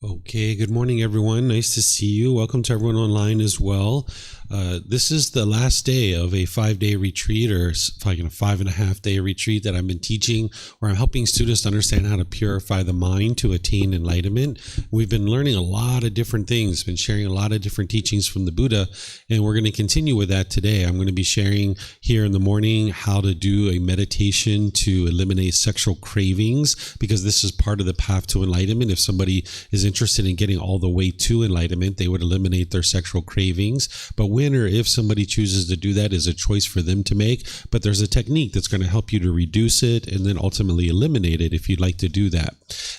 Okay, good morning, everyone. Nice to see you. Welcome to everyone online as well. This is the last day of a 5-day retreat, or like a 5.5-day retreat that I've been teaching, where I'm helping students to understand how to purify the mind to attain enlightenment. We've been learning a lot of different things, been sharing a lot of different teachings from the Buddha, and we're going to continue with that today. I'm going to be sharing here in the morning how to do a meditation to eliminate sexual cravings, because this is part of the path to enlightenment. If somebody is interested in getting all the way to enlightenment, they would eliminate their sexual cravings. But when or if somebody chooses to do that is a choice for them to make. But there's a technique that's going to help you to reduce it and then ultimately eliminate it if you'd like to do that.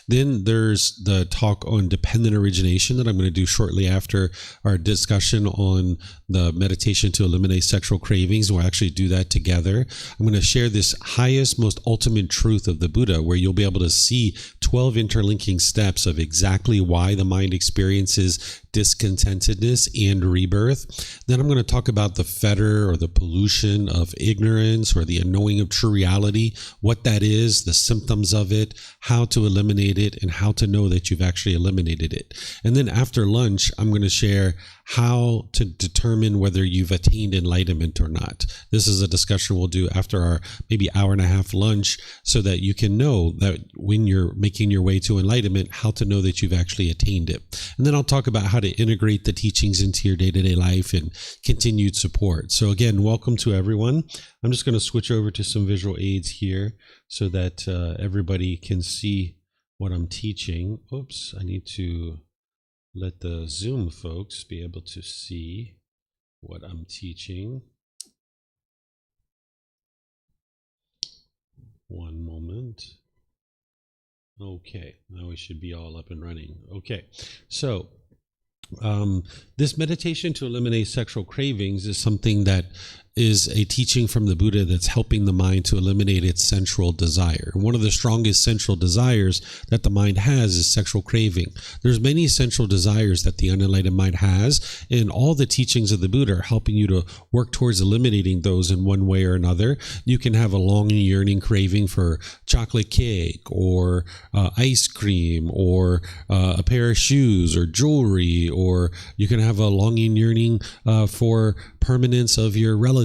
Then there's the talk on dependent origination that I'm going to do shortly after our discussion on the meditation to eliminate sexual cravings. We'll actually do that together. I'm going to share this highest, most ultimate truth of the Buddha, where you'll be able to see 12 interlinking steps of exactly why the mind experiences discontentedness and rebirth. Then I'm going to talk about the fetter or the pollution of ignorance or the unknowing of true reality, what that is, the symptoms of it, how to eliminate it, and how to know that you've actually eliminated it. And then after lunch, I'm going to share how to determine whether you've attained enlightenment or not. This is a discussion we'll do after our maybe hour-and-a-half lunch, so that you can know that when you're making your way to enlightenment, how to know that you've actually attained it. And then I'll talk about how to integrate the teachings into your day-to-day life and continued support. So again, welcome to everyone. I'm just going to switch over to some visual aids here so that everybody can see what I'm teaching. Oops, I need to let the Zoom folks be able to see what I'm teaching. One moment. Okay, now we should be all up and running. Okay, so this meditation to eliminate sexual cravings is something that is a teaching from the Buddha that's helping the mind to eliminate its sensual desire. One of the strongest sensual desires that the mind has is sexual craving. There's many sensual desires that the unenlightened mind has, and all the teachings of the Buddha are helping you to work towards eliminating those in one way or another. You can have a longing, yearning craving for chocolate cake or ice cream or a pair of shoes or jewelry, or you can have a longing, yearning for permanence of your relatives,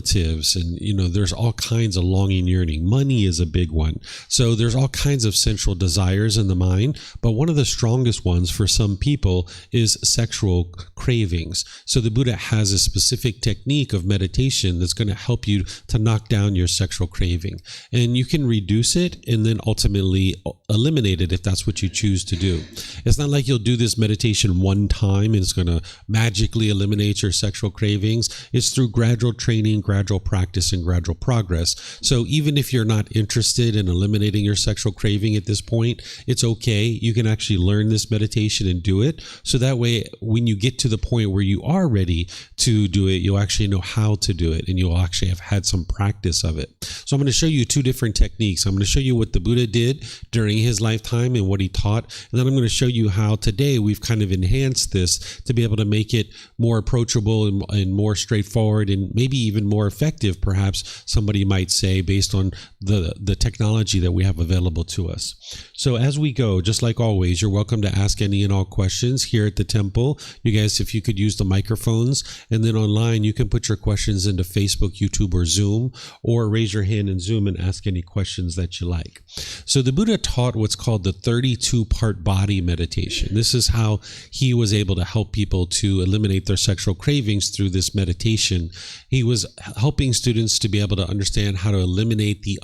and there's all kinds of longing, yearning. Money is a big one. So there's all kinds of sensual desires in the mind, but one of the strongest ones for some people is sexual cravings. So the Buddha has a specific technique of meditation that's going to help you to knock down your sexual craving, and you can reduce it and then ultimately eliminate it if that's what you choose to do. It's not like you'll do this meditation one time and it's going to magically eliminate your sexual cravings. It's through gradual training, gradual practice, and gradual progress. So even if you're not interested in eliminating your sexual craving at this point, it's okay. You can actually learn this meditation and do it. So that way, when you get to the point where you are ready to do it, you'll actually know how to do it, and you'll actually have had some practice of it. So I'm going to show you two different techniques. I'm going to show you what the Buddha did during his lifetime and what he taught. And then I'm going to show you how today we've kind of enhanced this to be able to make it more approachable and more straightforward, and maybe even more effective, perhaps somebody might say, based on the technology that we have available to us. So as we go, just like always, you're welcome to ask any and all questions here at the temple. You guys, if you could use the microphones, and then online you can put your questions into Facebook, YouTube, or Zoom, or raise your hand in Zoom and ask any questions that you like. So the Buddha taught what's called the 32-part body meditation. This is how he was able to help people to eliminate their sexual cravings through this meditation. He was helping students to be able to understand how to eliminate the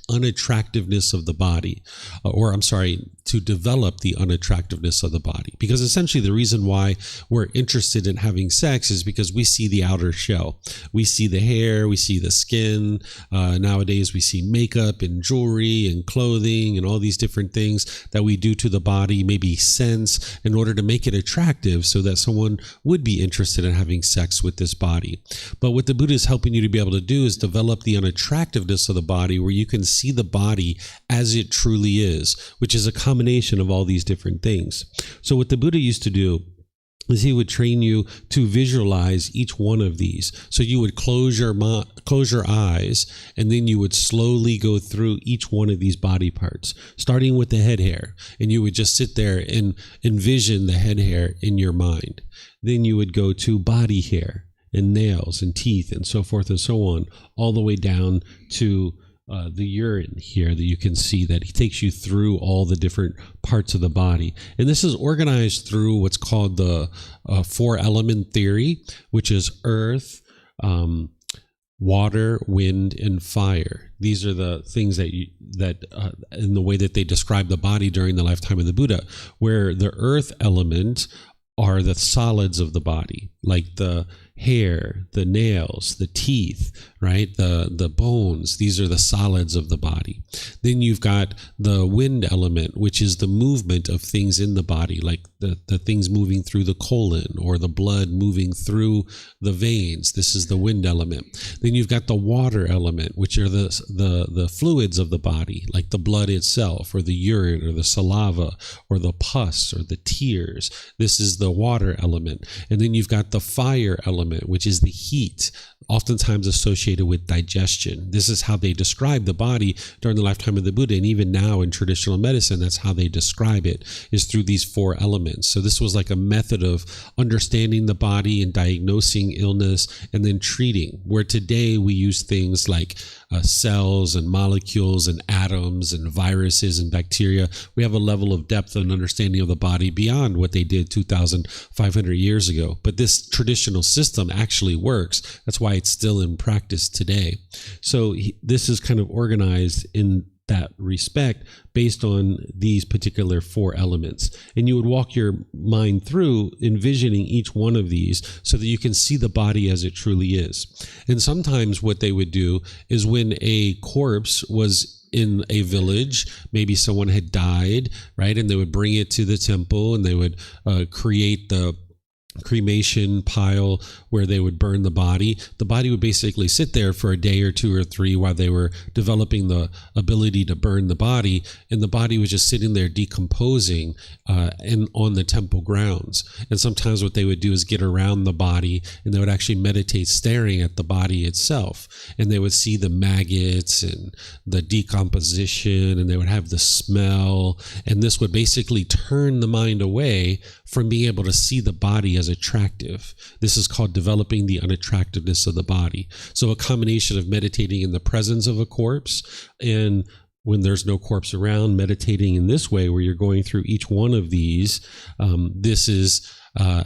unattractiveness of the body, to develop the unattractiveness of the body. Because essentially the reason why we're interested in having sex is because we see the outer shell. We see the hair, we see the skin. Nowadays we see makeup and jewelry and clothing and all these different things that we do to the body, maybe scents, in order to make it attractive so that someone would be interested in having sex with this body. But what the Buddha is helping you to be able to do is develop the unattractiveness of the body, where you can see the body as it truly is, which is a combination of all these different things. So what the Buddha used to do is he would train you to visualize each one of these. So you would close your eyes, and then you would slowly go through each one of these body parts, starting with the head hair. And you would just sit there and envision the head hair in your mind. Then you would go to body hair and nails and teeth and so forth and so on, all the way down to the urine here that you can see that he takes you through all the different parts of the body. And this is organized through what's called the 4-element theory, which is earth, water, wind, and fire. These are the things that in the way that they describe the body during the lifetime of the Buddha, where the earth element are the solids of the body, like the hair, the nails, the teeth, right? The bones. These are the solids of the body. Then you've got the wind element, which is the movement of things in the body, like the things moving through the colon or the blood moving through the veins. This is the wind element. Then you've got the water element, which are the fluids of the body, like the blood itself or the urine or the saliva or the pus or the tears. This is the water element. And then you've got the fire element, which is the heat, oftentimes associated with digestion. This is how they describe the body during the lifetime of the Buddha. And even now in traditional medicine, that's how they describe it, is through these 4 elements. So this was like a method of understanding the body and diagnosing illness and then treating, where today we use things like cells and molecules and atoms and viruses and bacteria. We have a level of depth and understanding of the body beyond what they did 2,500 years ago. But this traditional system actually works. That's why it's still in practice today. So this is kind of organized in that respect based on these particular 4 elements. And you would walk your mind through envisioning each one of these so that you can see the body as it truly is. And sometimes what they would do is when a corpse was in a village, maybe someone had died, right? And they would bring it to the temple and they would create the cremation pile where they would burn the body. The body would basically sit there for a day or 2 or 3 while they were developing the ability to burn the body, and the body was just sitting there decomposing on the temple grounds. And sometimes what they would do is get around the body, and they would actually meditate staring at the body itself, and they would see the maggots and the decomposition, and they would have the smell, and this would basically turn the mind away from being able to see the body as attractive. This is called developing the unattractiveness of the body. So a combination of meditating in the presence of a corpse, and when there's no corpse around, meditating in this way where you're going through each one of these, this is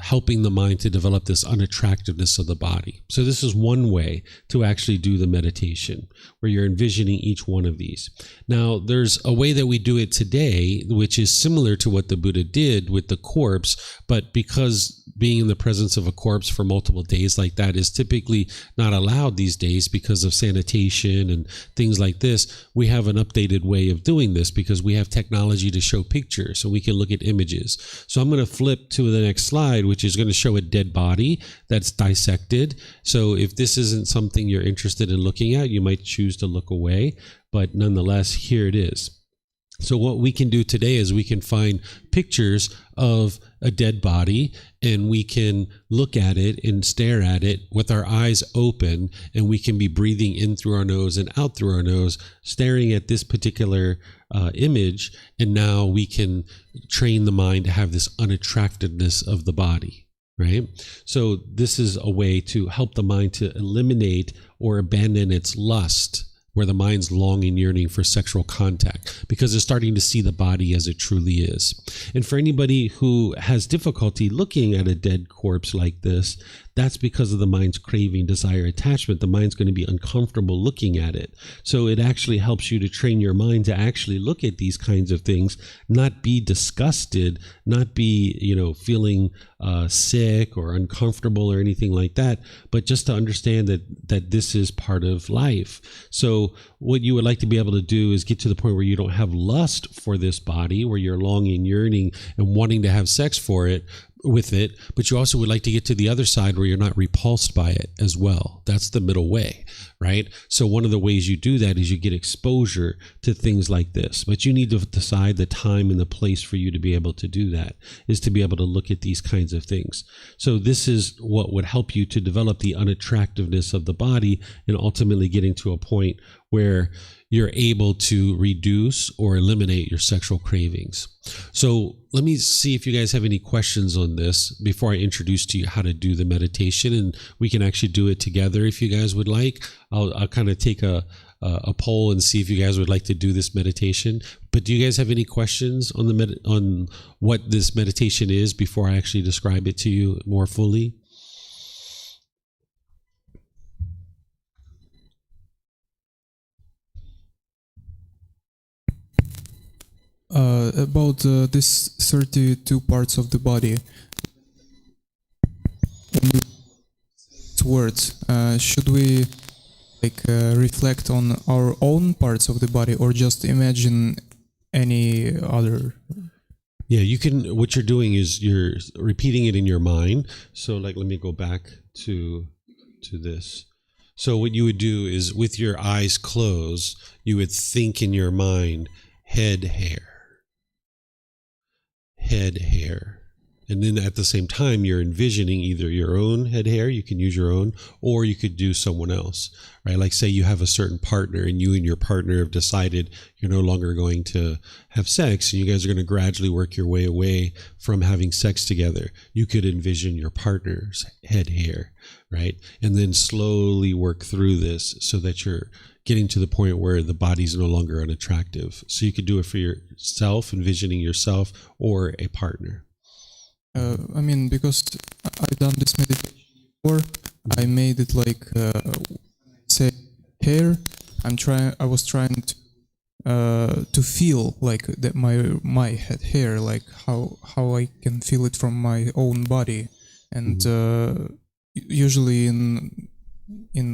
helping the mind to develop this unattractiveness of the body. So this is one way to actually do the meditation, where you're envisioning each one of these. Now, there's a way that we do it today, which is similar to what the Buddha did with the corpse, but because being in the presence of a corpse for multiple days like that is typically not allowed these days because of sanitation and things like this, we have an updated way of doing this because we have technology to show pictures, so we can look at images. So I'm going to flip to the next slide, which is going to show a dead body that's dissected. So if this isn't something you're interested in looking at, you might choose to look away, but nonetheless, here it is. So what we can do today is we can find pictures of a dead body, and we can look at it and stare at it with our eyes open, and we can be breathing in through our nose and out through our nose, staring at this particular image, and now we can train the mind to have this unattractiveness of the body, right? So this is a way to help the mind to eliminate or abandon its lust, where the mind's longing, yearning for sexual contact, because it's starting to see the body as it truly is. And for anybody who has difficulty looking at a dead corpse like this, that's because of the mind's craving, desire, attachment. The mind's going to be uncomfortable looking at it. So it actually helps you to train your mind to actually look at these kinds of things, not be disgusted, not be, feeling sick or uncomfortable or anything like that, but just to understand that this is part of life. So what you would like to be able to do is get to the point where you don't have lust for this body, where you're longing, yearning, and wanting to have sex for it, with it, but you also would like to get to the other side where you're not repulsed by it as well. That's the middle way, right? So one of the ways you do that is you get exposure to things like this, but you need to decide the time and the place for you to be able to do that, is to be able to look at these kinds of things. So this is what would help you to develop the unattractiveness of the body and ultimately getting to a point where you're able to reduce or eliminate your sexual cravings. So let me see if you guys have any questions on this before I introduce to you how to do the meditation, and we can actually do it together if you guys would like. I'll kind of take a poll and see if you guys would like to do this meditation. But do you guys have any questions on on what this meditation is before I actually describe it to you more fully? About this 32 parts of the body, words, should we reflect on our own parts of the body, or just imagine any other? Yeah, you can. What you're doing is you're repeating it in your mind. So, like, let me go back to this. So, what you would do is, with your eyes closed, you would think in your mind, head hair. Head hair. And then at the same time, you're envisioning either your own head hair, you can use your own, or you could do someone else, right? Like, say you have a certain partner and you and your partner have decided you're no longer going to have sex, and you guys are going to gradually work your way away from having sex together. You could envision your partner's head hair, right? And then slowly work through this so that you're getting to the point where the body's no longer unattractive. So you could do it for yourself, envisioning yourself, or a partner. I mean, because I've done this meditation before, I made it like say hair. I was trying to feel like that my head hair, like how I can feel it from my own body, and usually in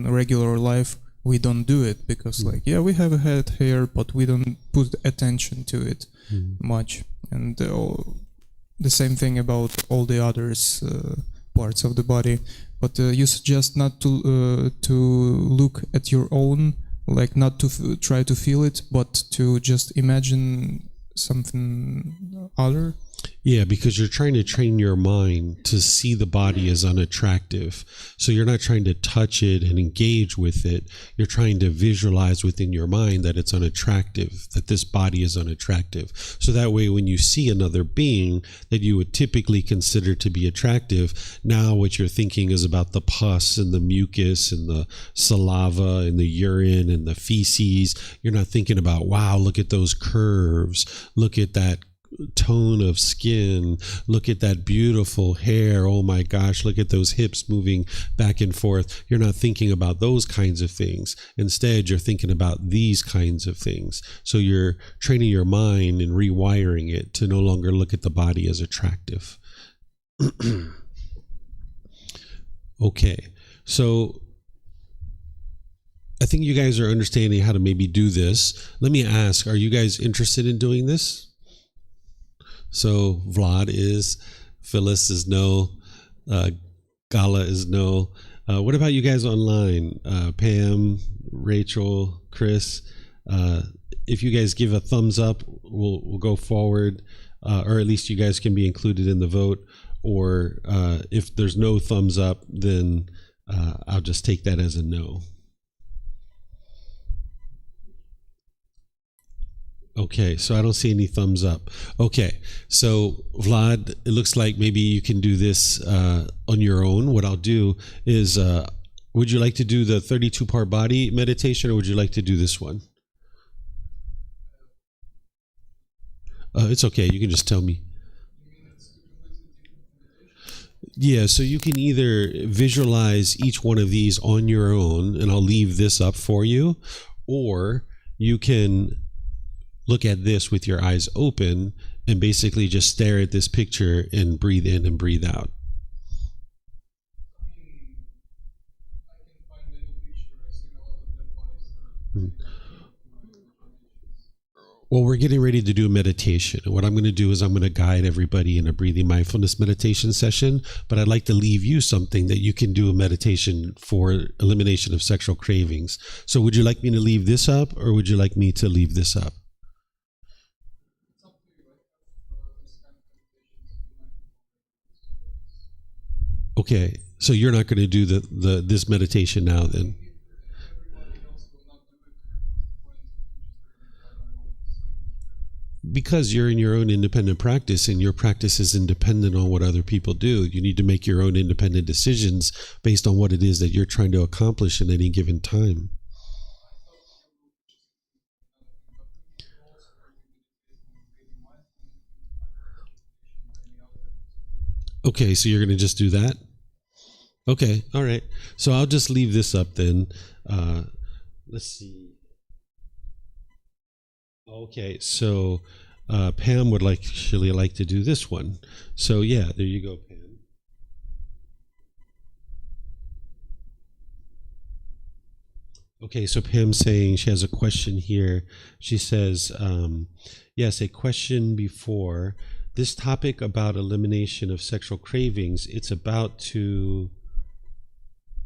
regular life we don't do it because like, yeah, we have a head hair, but we don't put attention to it much. And the same thing about all the others parts of the body. But you suggest not to look at your own, like not to try to feel it, but to just imagine something other. Yeah, because you're trying to train your mind to see the body as unattractive. So you're not trying to touch it and engage with it. You're trying to visualize within your mind that it's unattractive, that this body is unattractive. So that way, when you see another being that you would typically consider to be attractive, now what you're thinking is about the pus and the mucus and the saliva and the urine and the feces. You're not thinking about, wow, look at those curves. Look at that tone of skin, look at that beautiful hair, oh my gosh, look at those hips moving back and forth. You're not thinking about those kinds of things. Instead, you're thinking about these kinds of things. So you're training your mind and rewiring it to no longer look at the body as attractive. Okay, so I think you guys are understanding how to maybe do this. Let me ask, are you guys interested in doing this? So Vlad is, Phyllis is no, Gala is no. What about you guys online? Pam, Rachel, Chris. If you guys give a thumbs up, we'll go forward, or at least you guys can be included in the vote. Or if there's no thumbs up, then I'll just take that as a no. Okay, so I don't see any thumbs up. Okay, so Vlad, it looks like maybe you can do this on your own. What I'll do is, would you like to do the 32-part body meditation, or would you like to do this one? It's okay, you can just tell me. Yeah, so you can either visualize each one of these on your own, and I'll leave this up for you, or you can look at this with your eyes open and basically just stare at this picture and breathe in and breathe out. Well, we're getting ready to do a meditation. And what I'm going to do is I'm going to guide everybody in a breathing mindfulness meditation session, but I'd like to leave you something that you can do a meditation for elimination of sexual cravings. So would you like me to leave this up, or would you like me to leave this up? Okay, so you're not going to do this meditation now then? Because you're in your own independent practice, and your practice is independent on what other people do. You need to make your own independent decisions based on what it is that you're trying to accomplish in any given time. Okay, so you're going to just do that? Okay, all right. So I'll just leave this up then. Let's see. Okay, so Pam would actually like to do this one. So yeah, there you go, Pam. Okay, so Pam's saying she has a question here. She says, yes, a question before. This topic about elimination of sexual cravings, it's about to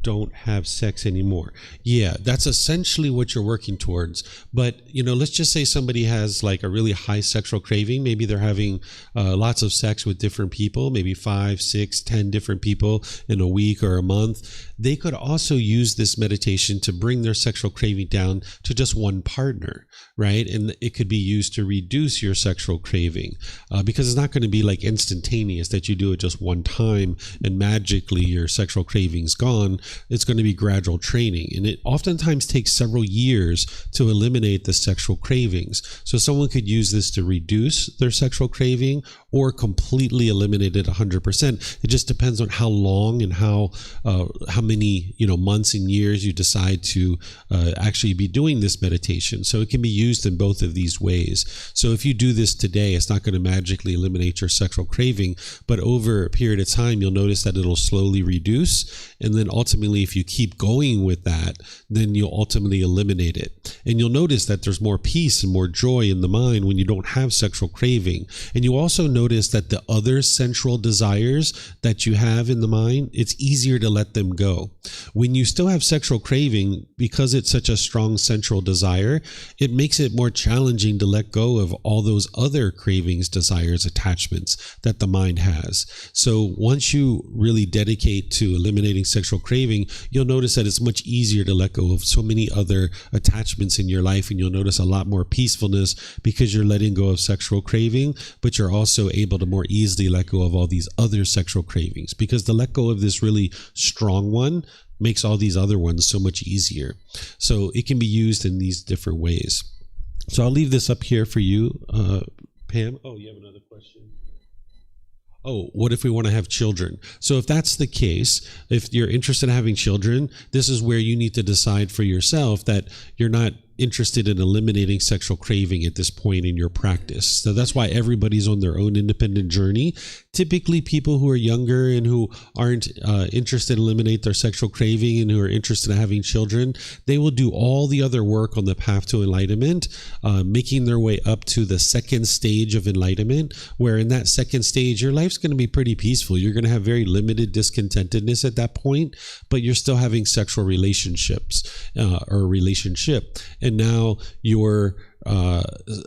don't have sex anymore. Yeah, that's essentially what you're working towards. But, let's just say somebody has like a really high sexual craving. Maybe they're having lots of sex with different people, maybe 5, 6, 10 different people in a week or a month. They could also use this meditation to bring their sexual craving down to just one partner, right? And it could be used to reduce your sexual craving because it's not going to be like instantaneous that you do it just one time and magically your sexual craving's gone. It's going to be gradual training, and it oftentimes takes several years to eliminate the sexual cravings. So someone could use this to reduce their sexual craving or completely eliminate it 100%. It just depends on how long and how many months and years you decide to actually be doing this meditation. So it can be used in both of these ways. So if you do this today, it's not going to magically eliminate your sexual craving, but over a period of time, you'll notice that it'll slowly reduce, and then ultimately, if you keep going with that, then you'll ultimately eliminate it. And you'll notice that there's more peace and more joy in the mind when you don't have sexual craving. And you also notice that the other sensual desires that you have in the mind, it's easier to let them go. When you still have sexual craving, because it's such a strong sensual desire, it makes it more challenging to let go of all those other cravings, desires, attachments that the mind has. So once you really dedicate to eliminating sexual craving, you'll notice that it's much easier to let go of so many other attachments in your life, and you'll notice a lot more peacefulness because you're letting go of sexual craving, but you're also able to more easily let go of all these other sexual cravings, because the let go of this really strong one makes all these other ones so much easier. So it can be used in these different ways. So I'll leave this up here for you, Pam. Oh, you have another question? Oh, what if we want to have children? So if that's the case, if you're interested in having children, this is where you need to decide for yourself that you're not interested in eliminating sexual craving at this point in your practice. So that's why everybody's on their own independent journey. Typically, people who are younger and who aren't interested in eliminate their sexual craving and who are interested in having children, they will do all the other work on the path to enlightenment, making their way up to the second stage of enlightenment, where in that second stage, your life's going to be pretty peaceful. You're going to have very limited discontentedness at that point, but you're still having sexual relationships or relationship. And now your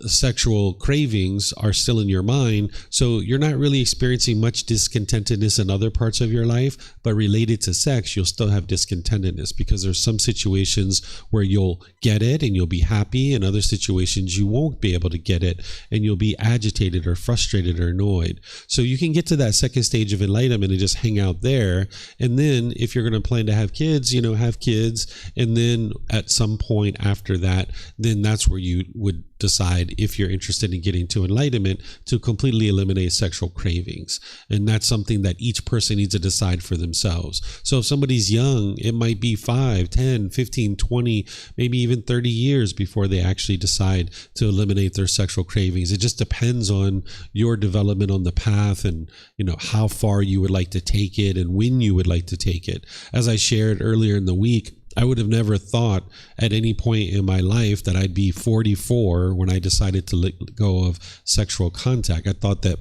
sexual cravings are still in your mind, so you're not really experiencing much discontentedness in other parts of your life, but related to sex, you'll still have discontentedness because there's some situations where you'll get it and you'll be happy, and other situations you won't be able to get it and you'll be agitated or frustrated or annoyed. So you can get to that second stage of enlightenment and just hang out there, and then if you're going to plan to have kids, have kids, and then at some point after that, then that's where you would decide if you're interested in getting to enlightenment to completely eliminate sexual cravings. And that's something that each person needs to decide for themselves. So if somebody's young, it might be 5, 10, 15, 20, maybe even 30 years before they actually decide to eliminate their sexual cravings. It just depends on your development on the path and, how far you would like to take it and when you would like to take it. As I shared earlier in the week, I would have never thought at any point in my life that I'd be 44 when I decided to let go of sexual contact. I thought that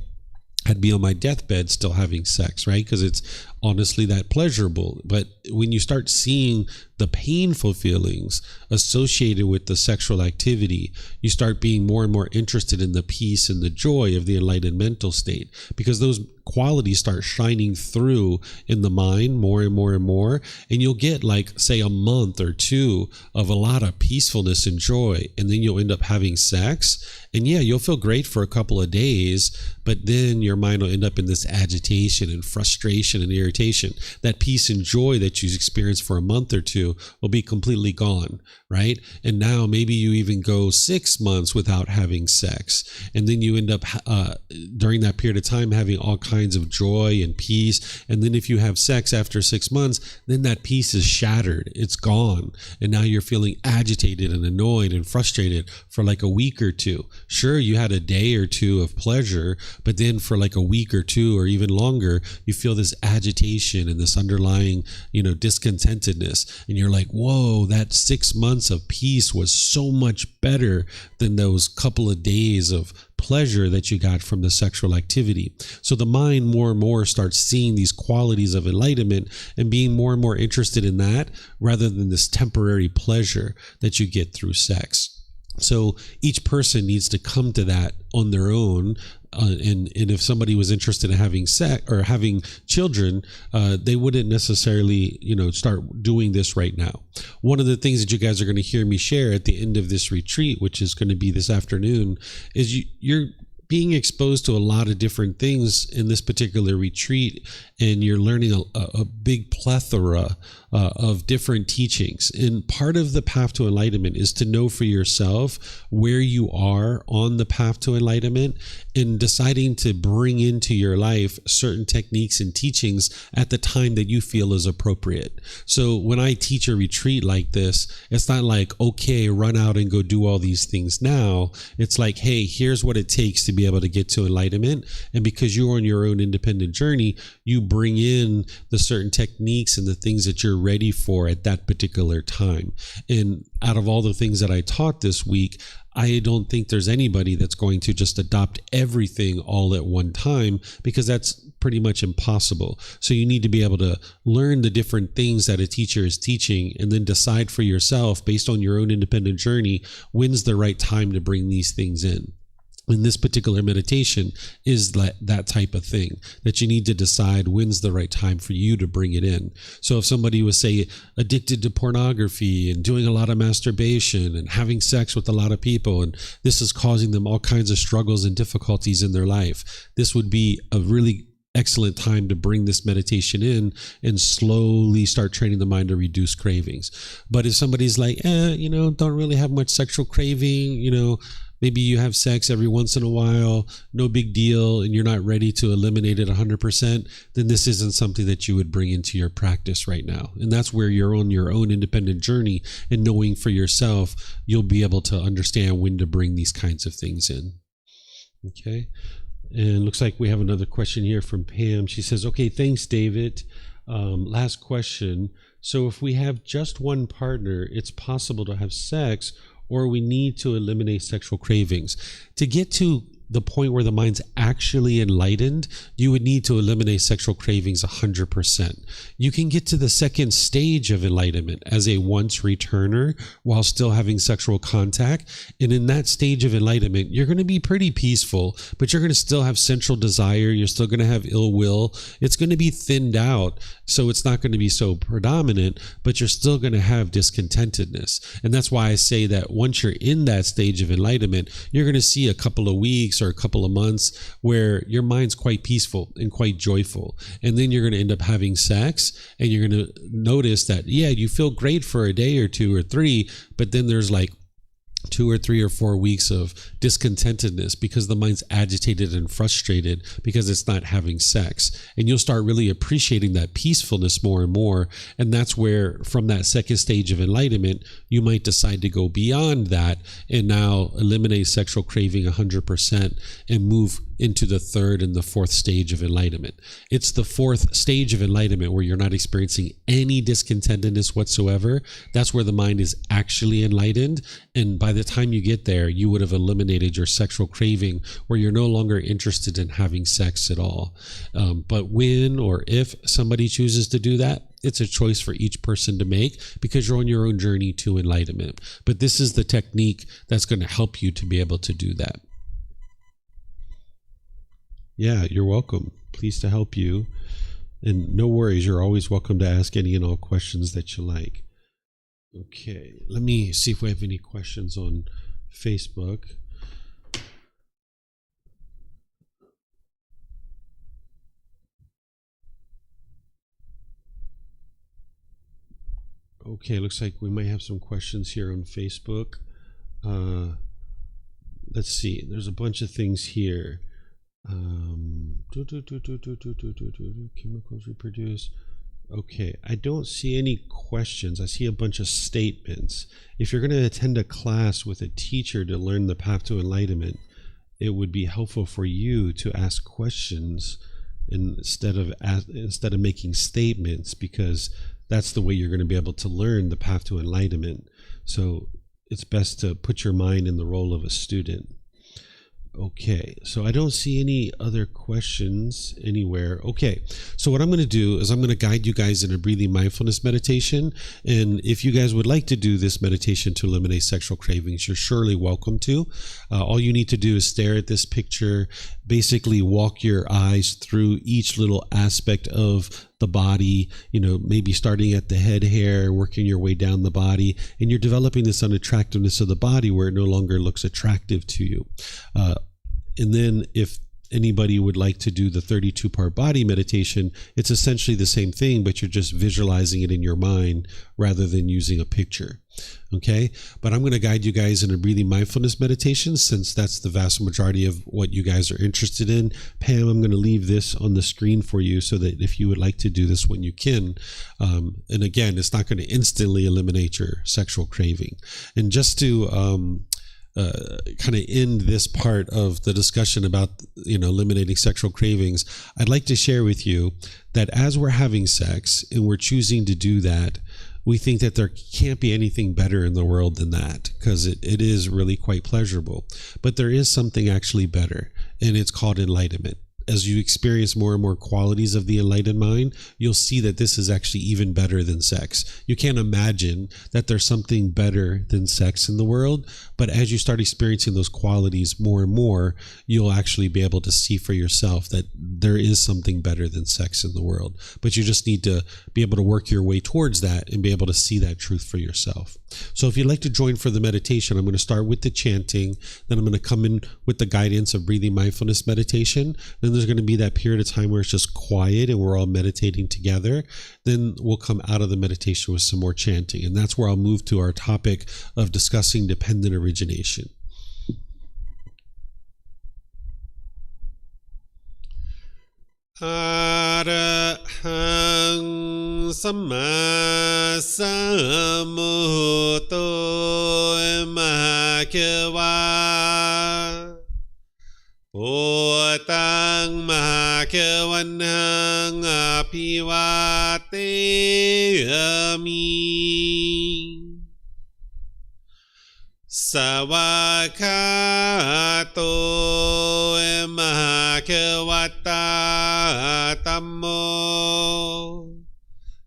I'd be on my deathbed still having sex, right? Because it's honestly that pleasurable. But when you start seeing the painful feelings associated with the sexual activity, you start being more and more interested in the peace and the joy of the enlightened mental state, because those qualities start shining through in the mind more and more and more. And you'll get, like, say, a month or two of a lot of peacefulness and joy, and then you'll end up having sex. And yeah, you'll feel great for a couple of days, but then your mind will end up in this agitation and frustration and irritation. That peace and joy that you experienced for a month or two will be completely gone, right? And now maybe you even go 6 months without having sex, and then you end up during that period of time having all kinds of joy and peace. And then if you have sex after 6 months, then that peace is shattered, it's gone, and now you're feeling agitated and annoyed and frustrated for like a week or two. Sure, you had a day or two of pleasure, but then for like a week or two or even longer, you feel this agitation and this underlying, discontentedness. And you're like, whoa, that 6 months of peace was so much better than those couple of days of pleasure that you got from the sexual activity. So the mind more and more starts seeing these qualities of enlightenment and being more and more interested in that, rather than this temporary pleasure that you get through sex. So each person needs to come to that on their own. And if somebody was interested in having sex or having children, they wouldn't necessarily, start doing this right now. One of the things that you guys are going to hear me share at the end of this retreat, which is going to be this afternoon, is you're being exposed to a lot of different things in this particular retreat, and you're learning a big plethora of different teachings. And part of the path to enlightenment is to know for yourself where you are on the path to enlightenment, and deciding to bring into your life certain techniques and teachings at the time that you feel is appropriate. So when I teach a retreat like this, it's not like, okay, run out and go do all these things now. It's like, hey, here's what it takes to be able to get to enlightenment. And because you're on your own independent journey, you bring in the certain techniques and the things that you're ready for at that particular time. And out of all the things that I taught this week, I don't think there's anybody that's going to just adopt everything all at one time, because that's pretty much impossible. So you need to be able to learn the different things that a teacher is teaching, and then decide for yourself, based on your own independent journey, when's the right time to bring these things in. And this particular meditation is that type of thing, that you need to decide when's the right time for you to bring it in. So if somebody was, say, addicted to pornography and doing a lot of masturbation and having sex with a lot of people, and this is causing them all kinds of struggles and difficulties in their life, this would be a really excellent time to bring this meditation in and slowly start training the mind to reduce cravings. But if somebody's like, don't really have much sexual craving, maybe you have sex every once in a while, no big deal, and you're not ready to eliminate it 100%, then this isn't something that you would bring into your practice right now. And that's where you're on your own independent journey, and knowing for yourself, you'll be able to understand when to bring these kinds of things in. Okay. And looks like we have another question here from Pam. She says, okay, thanks, David. Last question. So if we have just one partner, it's possible to have sex, or we need to eliminate sexual cravings. To get to the point where the mind's actually enlightened, you would need to eliminate sexual cravings 100%. You can get to the second stage of enlightenment as a once returner while still having sexual contact. And in that stage of enlightenment, you're going to be pretty peaceful, but you're going to still have sensual desire. You're still going to have ill will. It's going to be thinned out, so it's not going to be so predominant, but you're still going to have discontentedness. And that's why I say that once you're in that stage of enlightenment, you're going to see a couple of weeks or a couple of months where your mind's quite peaceful and quite joyful. And then you're going to end up having sex, and you're going to notice that, yeah, you feel great for a day or two or three, but then there's like 2 or 3 or 4 weeks of discontentedness because the mind's agitated and frustrated because it's not having sex. And you'll start really appreciating that peacefulness more and more. And that's where, from that second stage of enlightenment, you might decide to go beyond that and now eliminate sexual craving 100% and move into the third and the fourth stage of enlightenment. It's the fourth stage of enlightenment where you're not experiencing any discontentedness whatsoever. That's where the mind is actually enlightened. And by the time you get there, you would have eliminated your sexual craving where you're no longer interested in having sex at all. But when or if somebody chooses to do that, it's a choice for each person to make because you're on your own journey to enlightenment. But this is the technique that's going to help you to be able to do that. Yeah, you're welcome. Pleased to help you. And no worries, you're always welcome to ask any and all questions that you like. Okay, let me see if we have any questions on Facebook. Okay, looks like we might have some questions here on Facebook. Let's see, there's a bunch of things here. Chemicals reproduce. Okay, I don't see any questions. I see a bunch of statements. If you're going to attend a class with a teacher to learn the path to enlightenment, it would be helpful for you to ask questions instead of making statements, because that's the way you're going to be able to learn the path to enlightenment. So it's best to put your mind in the role of a student. Okay, so I don't see any other questions anywhere. Okay, so what I'm going to do is I'm going to guide you guys in a breathing mindfulness meditation. And if you guys would like to do this meditation to eliminate sexual cravings, you're surely welcome to. All you need to do is stare at this picture, basically walk your eyes through each little aspect of the body, maybe starting at the head hair, working your way down the body, and you're developing this unattractiveness of the body where it no longer looks attractive to you. And then if anybody would like to do the 32-part body meditation, it's essentially the same thing, but you're just visualizing it in your mind rather than using a picture. Okay, but I'm going to guide you guys in a breathing mindfulness meditation, since that's the vast majority of what you guys are interested in. Pam, I'm going to leave this on the screen for you so that if you would like to do this when you can. And again, it's not going to instantly eliminate your sexual craving. And just to kind of end this part of the discussion about eliminating sexual cravings, I'd like to share with you that as we're having sex and we're choosing to do that, we think that there can't be anything better in the world than that, because it is really quite pleasurable. But there is something actually better, and it's called enlightenment. As you experience more and more qualities of the enlightened mind, you'll see that this is actually even better than sex. You can't imagine that there's something better than sex in the world, but as you start experiencing those qualities more and more, you'll actually be able to see for yourself that there is something better than sex in the world. But you just need to be able to work your way towards that and be able to see that truth for yourself. So if you'd like to join for the meditation, I'm going to start with the chanting, then I'm going to come in with the guidance of breathing mindfulness meditation. Then there's going to be that period of time where it's just quiet and we're all meditating together. Then we'll come out of the meditation with some more chanting. And that's where I'll move to our topic of discussing dependent origination. Arahang Samma Sambuddho Mahakeva Otang Mahakavanang Apivateyami Savakato Mahakavata Tammo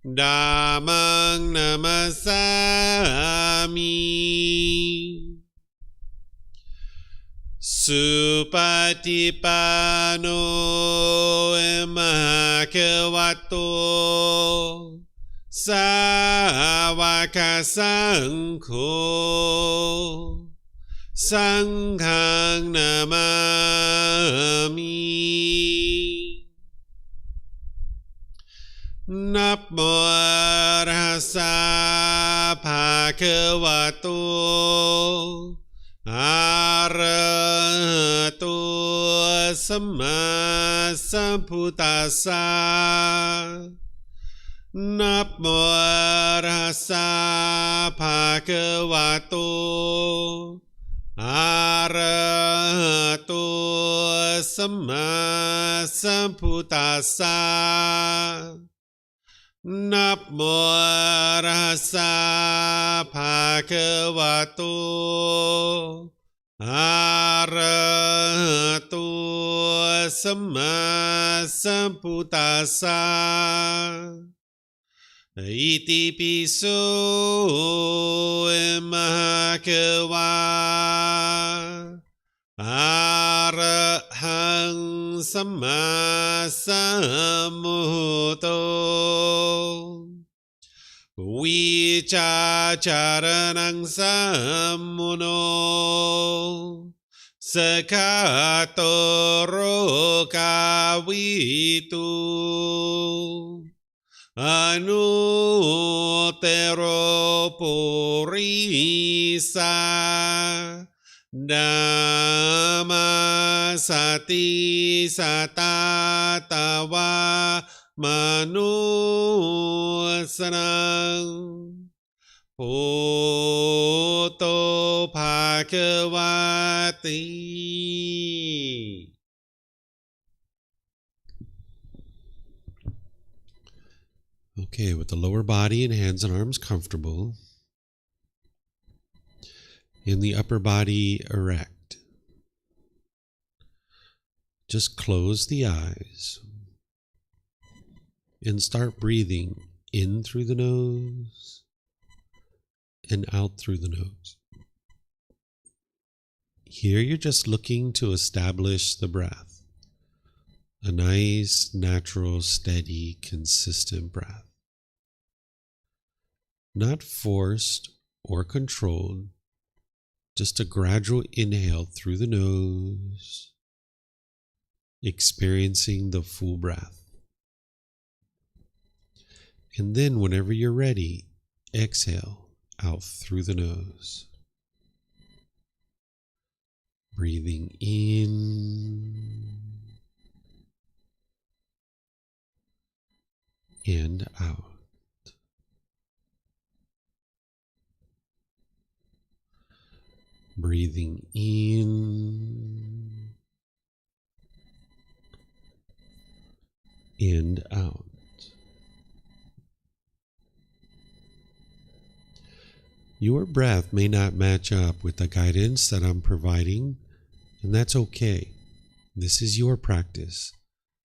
Dhammang Namasami Supatipano Mahakavato Savaka Sangho Sanghang Namami Namo Arhasa Bhagavato Arahato Samma Sambuddhassa. Namo Tassa Bhagavato Arahato Samma Sambuddhassa. Namo Tassa Bhagavato Arahato Samma Sambuddhassa. Iti piso Bhagava Arahang Samma Sambuddho Vicacaranang Sammuno Sakatoro Kavitu Anutero Purisa Dhamma Sati Satatawa Manusanang Poto Bhagavati. Okay, with the lower body and hands and arms comfortable, and the upper body erect, just close the eyes and start breathing in through the nose and out through the nose. Here you're just looking to establish the breath, a nice, natural, steady, consistent breath. Not forced or controlled, just a gradual inhale through the nose, experiencing the full breath. And then whenever you're ready, exhale out through the nose. Breathing in and out. Breathing in and out. Your breath may not match up with the guidance that I'm providing, and that's okay. This is your practice.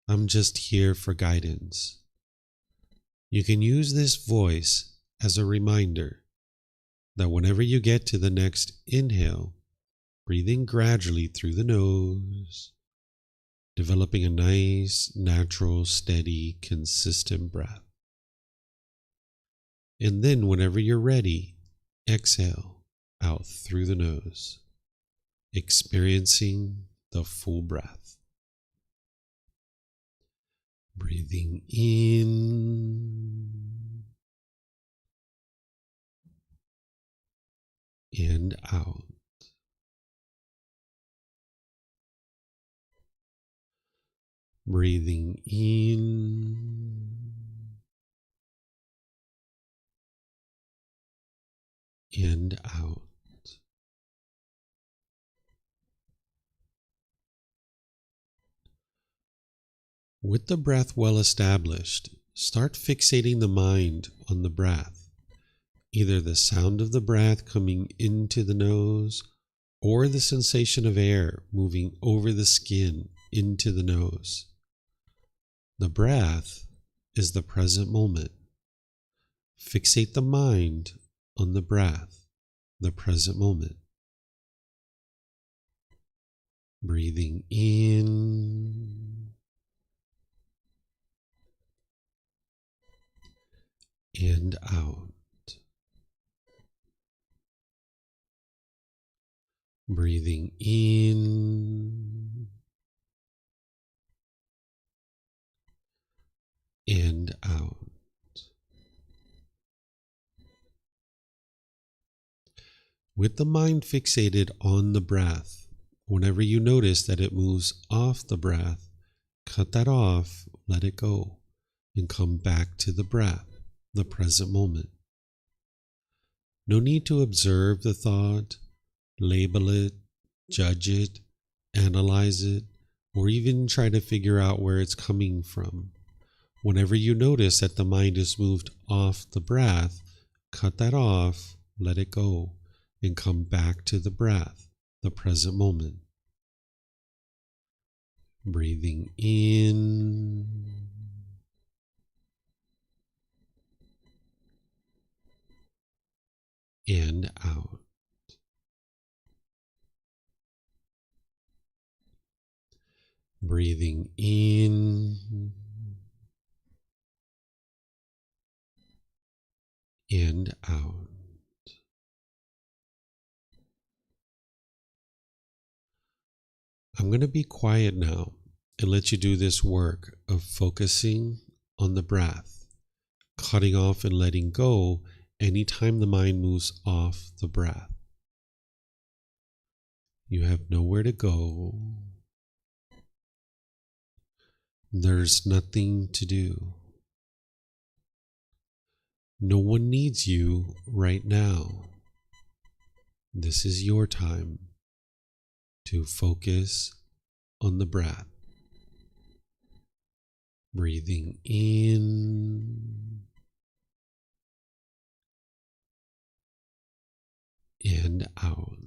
I'm just here for guidance. You can use this voice as a reminder that whenever you get to the next inhale, breathing gradually through the nose, developing a nice, natural, steady, consistent breath. And then whenever you're ready, exhale out through the nose, experiencing the full breath. Breathing in and out. Breathing in and out. With the breath well established, start fixating the mind on the breath, either the sound of the breath coming into the nose or the sensation of air moving over the skin into the nose. The breath is the present moment. Fixate the mind on the breath, the present moment. Breathing in and out. Breathing in and out. with the mind fixated on the breath. Whenever you notice that it moves off the breath, cut that off, let it go, and come back to the breath, the present moment. No need to observe the thought, label it, judge it, analyze it, or even try to figure out where it's coming from. Whenever you notice that the mind is moved off the breath, cut that off, let it go, and come back to the breath, the present moment. Breathing in and out. Breathing in and out. I'm going to be quiet now and let you do this work of focusing on the breath, cutting off and letting go anytime the mind moves off the breath. You have nowhere to go. There's nothing to do. No one needs you right now. This is your time to focus on the breath. Breathing in and out.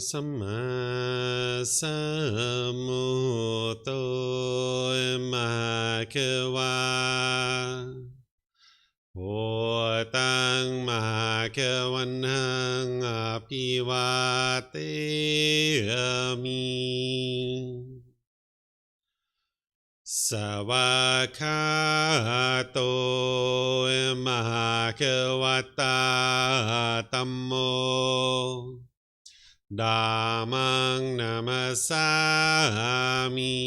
สัมมาสัมพุทโธมหาเขวาโอตังมหาเขวันหังอภิวาเตมิสวากขาโตมหาเขวัตตาธัมโมธัมมังนามัสสามิ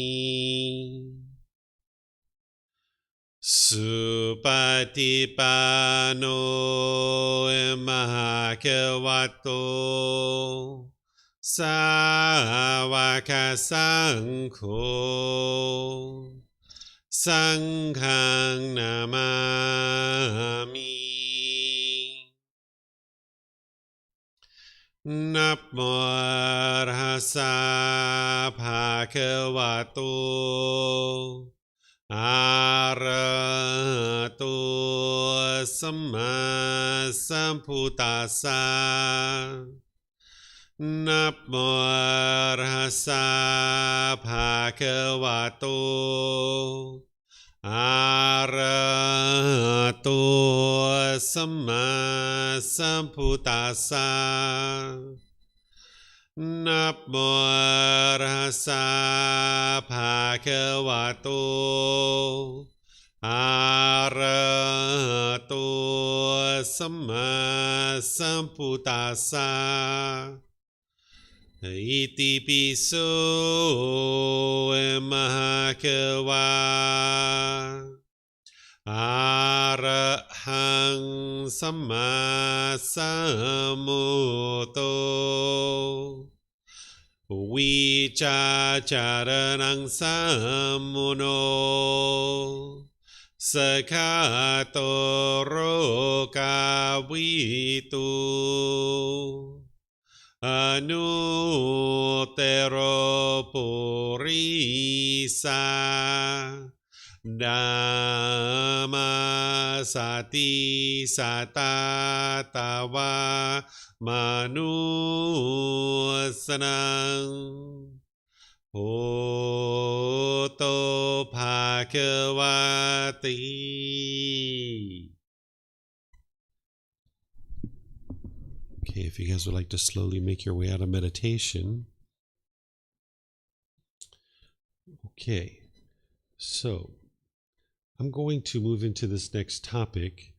สุปฏิปันโนมหาเขวัตโตสาวกสังโฆสังฆังนามามินับโมอะระหะสะภะคะวะโตอะระหะโตสัมมาสัมพุทธัสสะนับโมอะระหะสะภะคะวะโตอะระหะโตสัมมาสัมพุทธัสสะนับโมอะระหะสะภะคะวะโตอะระหะโตสัมมาสัมพุทธัสสะอิติปิโสมหาเขวาอะระหังสัมมาสัมพุทโธวิชาจารนังสัมมุโนสกขาโตโรกาวิตุอนุเตโรปุริสาดัมมาสติสัตตาตาวามนุสนังโหโตภาควาติ Okay, if you guys would like to slowly make your way out of meditation. Okay, so I'm going to move into this next topic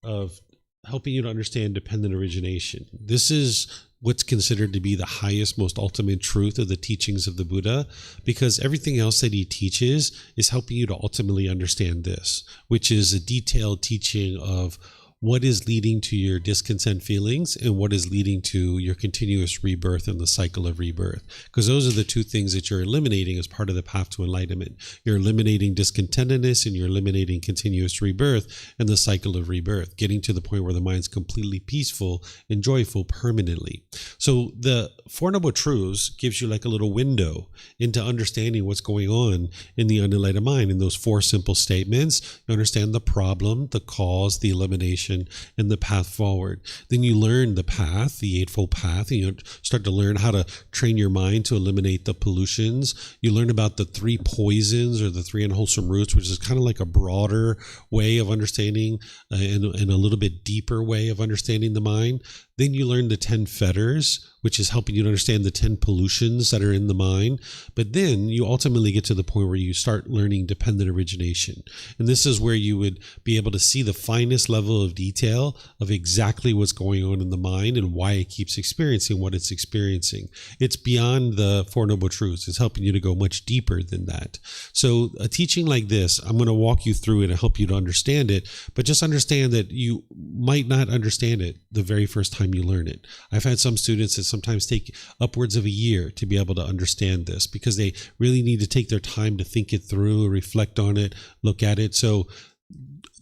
of helping you to understand dependent origination. This is what's considered to be the highest, most ultimate truth of the teachings of the Buddha, because everything else that he teaches is helping you to ultimately understand this, which is a detailed teaching of what is leading to your discontent feelings and what is leading to your continuous rebirth and the cycle of rebirth. Because those are the two things that you're eliminating as part of the path to enlightenment. You're eliminating discontentedness and you're eliminating continuous rebirth and the cycle of rebirth, getting to the point where the mind's completely peaceful and joyful permanently. So the Four Noble Truths gives you like a little window into understanding what's going on in the unenlightened mind. In those four simple statements, you understand the problem, the cause, the elimination, and the path forward. Then you learn the path, the Eightfold Path, and you start to learn how to train your mind to eliminate the pollutions. You learn about the three poisons or the three unwholesome roots, which is kind of like a broader way of understanding and a little bit deeper way of understanding the mind. Then you learn the 10 fetters, which is helping you to understand the 10 pollutions that are in the mind. But then you ultimately get to the point where you start learning dependent origination. And this is where you would be able to see the finest level of detail of exactly what's going on in the mind and why it keeps experiencing what it's experiencing. It's beyond the Four Noble Truths. It's helping you to go much deeper than that. So a teaching like this, I'm going to walk you through it and help you to understand it, but just understand that you might not understand it the very first time you learn it. I've had some students that sometimes take upwards of a year to be able to understand this because they really need to take their time to think it through, reflect on it, look at it. So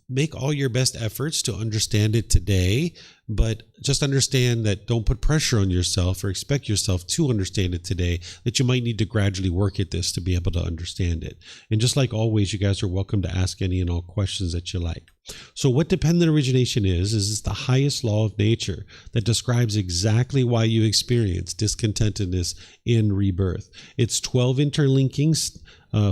make all your best efforts to understand it today. but just understand that don't put pressure on yourself or expect yourself to understand it today, that you might need to gradually work at this to be able to understand it. And just like always, you guys are welcome to ask any and all questions that you like. So what dependent origination is it's the highest law of nature that describes exactly why you experience discontentedness in rebirth. It's 12 interlinking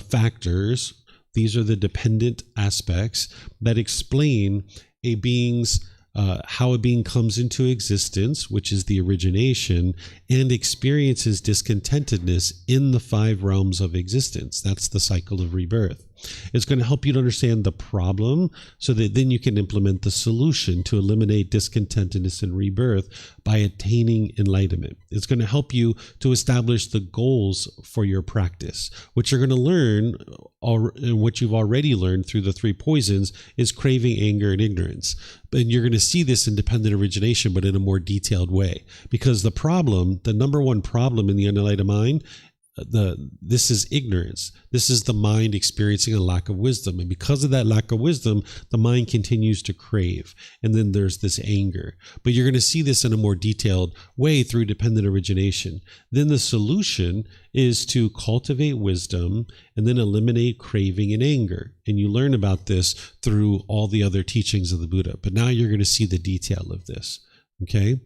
factors. These are the dependent aspects that explain a being's how a being comes into existence, which is the origination, and experiences discontentedness in the 5 realms of existence. That's the cycle of rebirth. It's going to help you to understand the problem so that then you can implement the solution to eliminate discontentedness in rebirth by attaining enlightenment. It's going to help you to establish the goals for your practice. What you're going to learn, and what you've already learned through the 3 poisons, is craving, anger, and ignorance. And you're going to see this in dependent origination, but in a more detailed way. Because the problem, the number one problem in the unenlightened mind, this is ignorance. This is the mind experiencing a lack of wisdom. And because of that lack of wisdom, the mind continues to crave. And then there's this anger. But you're going to see this in a more detailed way through dependent origination. Then the solution is to cultivate wisdom and then eliminate craving and anger. And you learn about this through all the other teachings of the Buddha. But now you're going to see the detail of this. Okay,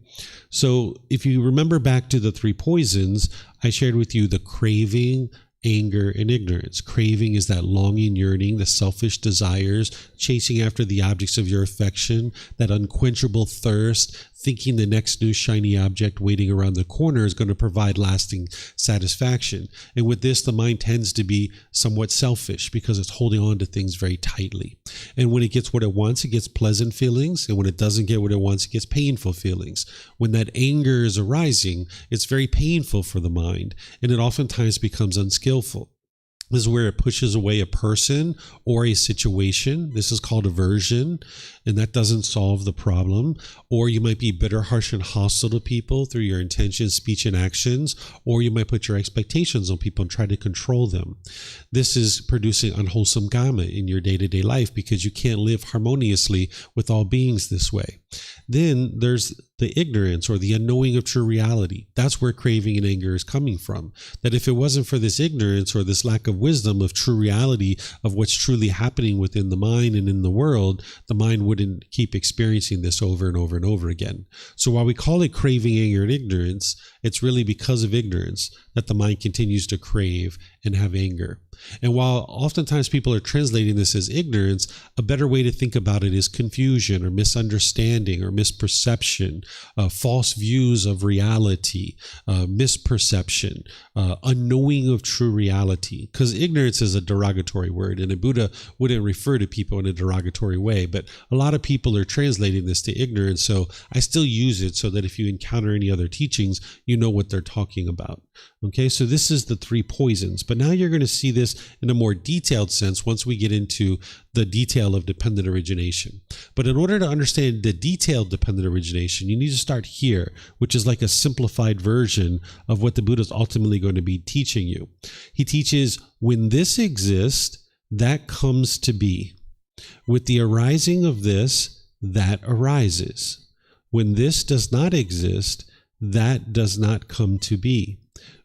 so if you remember back to the 3 poisons, I shared with you the craving, anger, and ignorance. Craving is that longing, yearning, the selfish desires, chasing after the objects of your affection, that unquenchable thirst, thinking the next new shiny object waiting around the corner is going to provide lasting satisfaction. And with this, the mind tends to be somewhat selfish because it's holding on to things very tightly. And when it gets what it wants, it gets pleasant feelings. And when it doesn't get what it wants, it gets painful feelings. When that anger is arising, it's very painful for the mind, and it oftentimes becomes unskillful. This is where it pushes away a person or a situation. This is called aversion, and that doesn't solve the problem. Or you might be bitter, harsh, and hostile to people through your intentions, speech, and actions. Or you might put your expectations on people and try to control them. This is producing unwholesome karma in your day-to-day life because you can't live harmoniously with all beings this way. Then there's the ignorance or the unknowing of true reality. That's where craving and anger is coming from. That if it wasn't for this ignorance or this lack of wisdom of true reality of what's truly happening within the mind and in the world, the mind wouldn't keep experiencing this over and over and over again. So while we call it craving, anger, and ignorance, it's really because of ignorance that the mind continues to crave and have anger. And while oftentimes people are translating this as ignorance, a better way to think about it is confusion or misunderstanding or misperception, false views of reality, misperception, unknowing of true reality. Because ignorance is a derogatory word, and a Buddha wouldn't refer to people in a derogatory way. But a lot of people are translating this to ignorance, so I still use it so that if you encounter any other teachings, you know what they're talking about. Okay, so this is the 3 poisons. But now you're going to see this in a more detailed sense once we get into the detail of dependent origination. But in order to understand the detailed dependent origination, you need to start here, which is like a simplified version of what the Buddha is ultimately going to be teaching you. He teaches, when this exists, that comes to be. With the arising of this, that arises. When this does not exist, that does not come to be.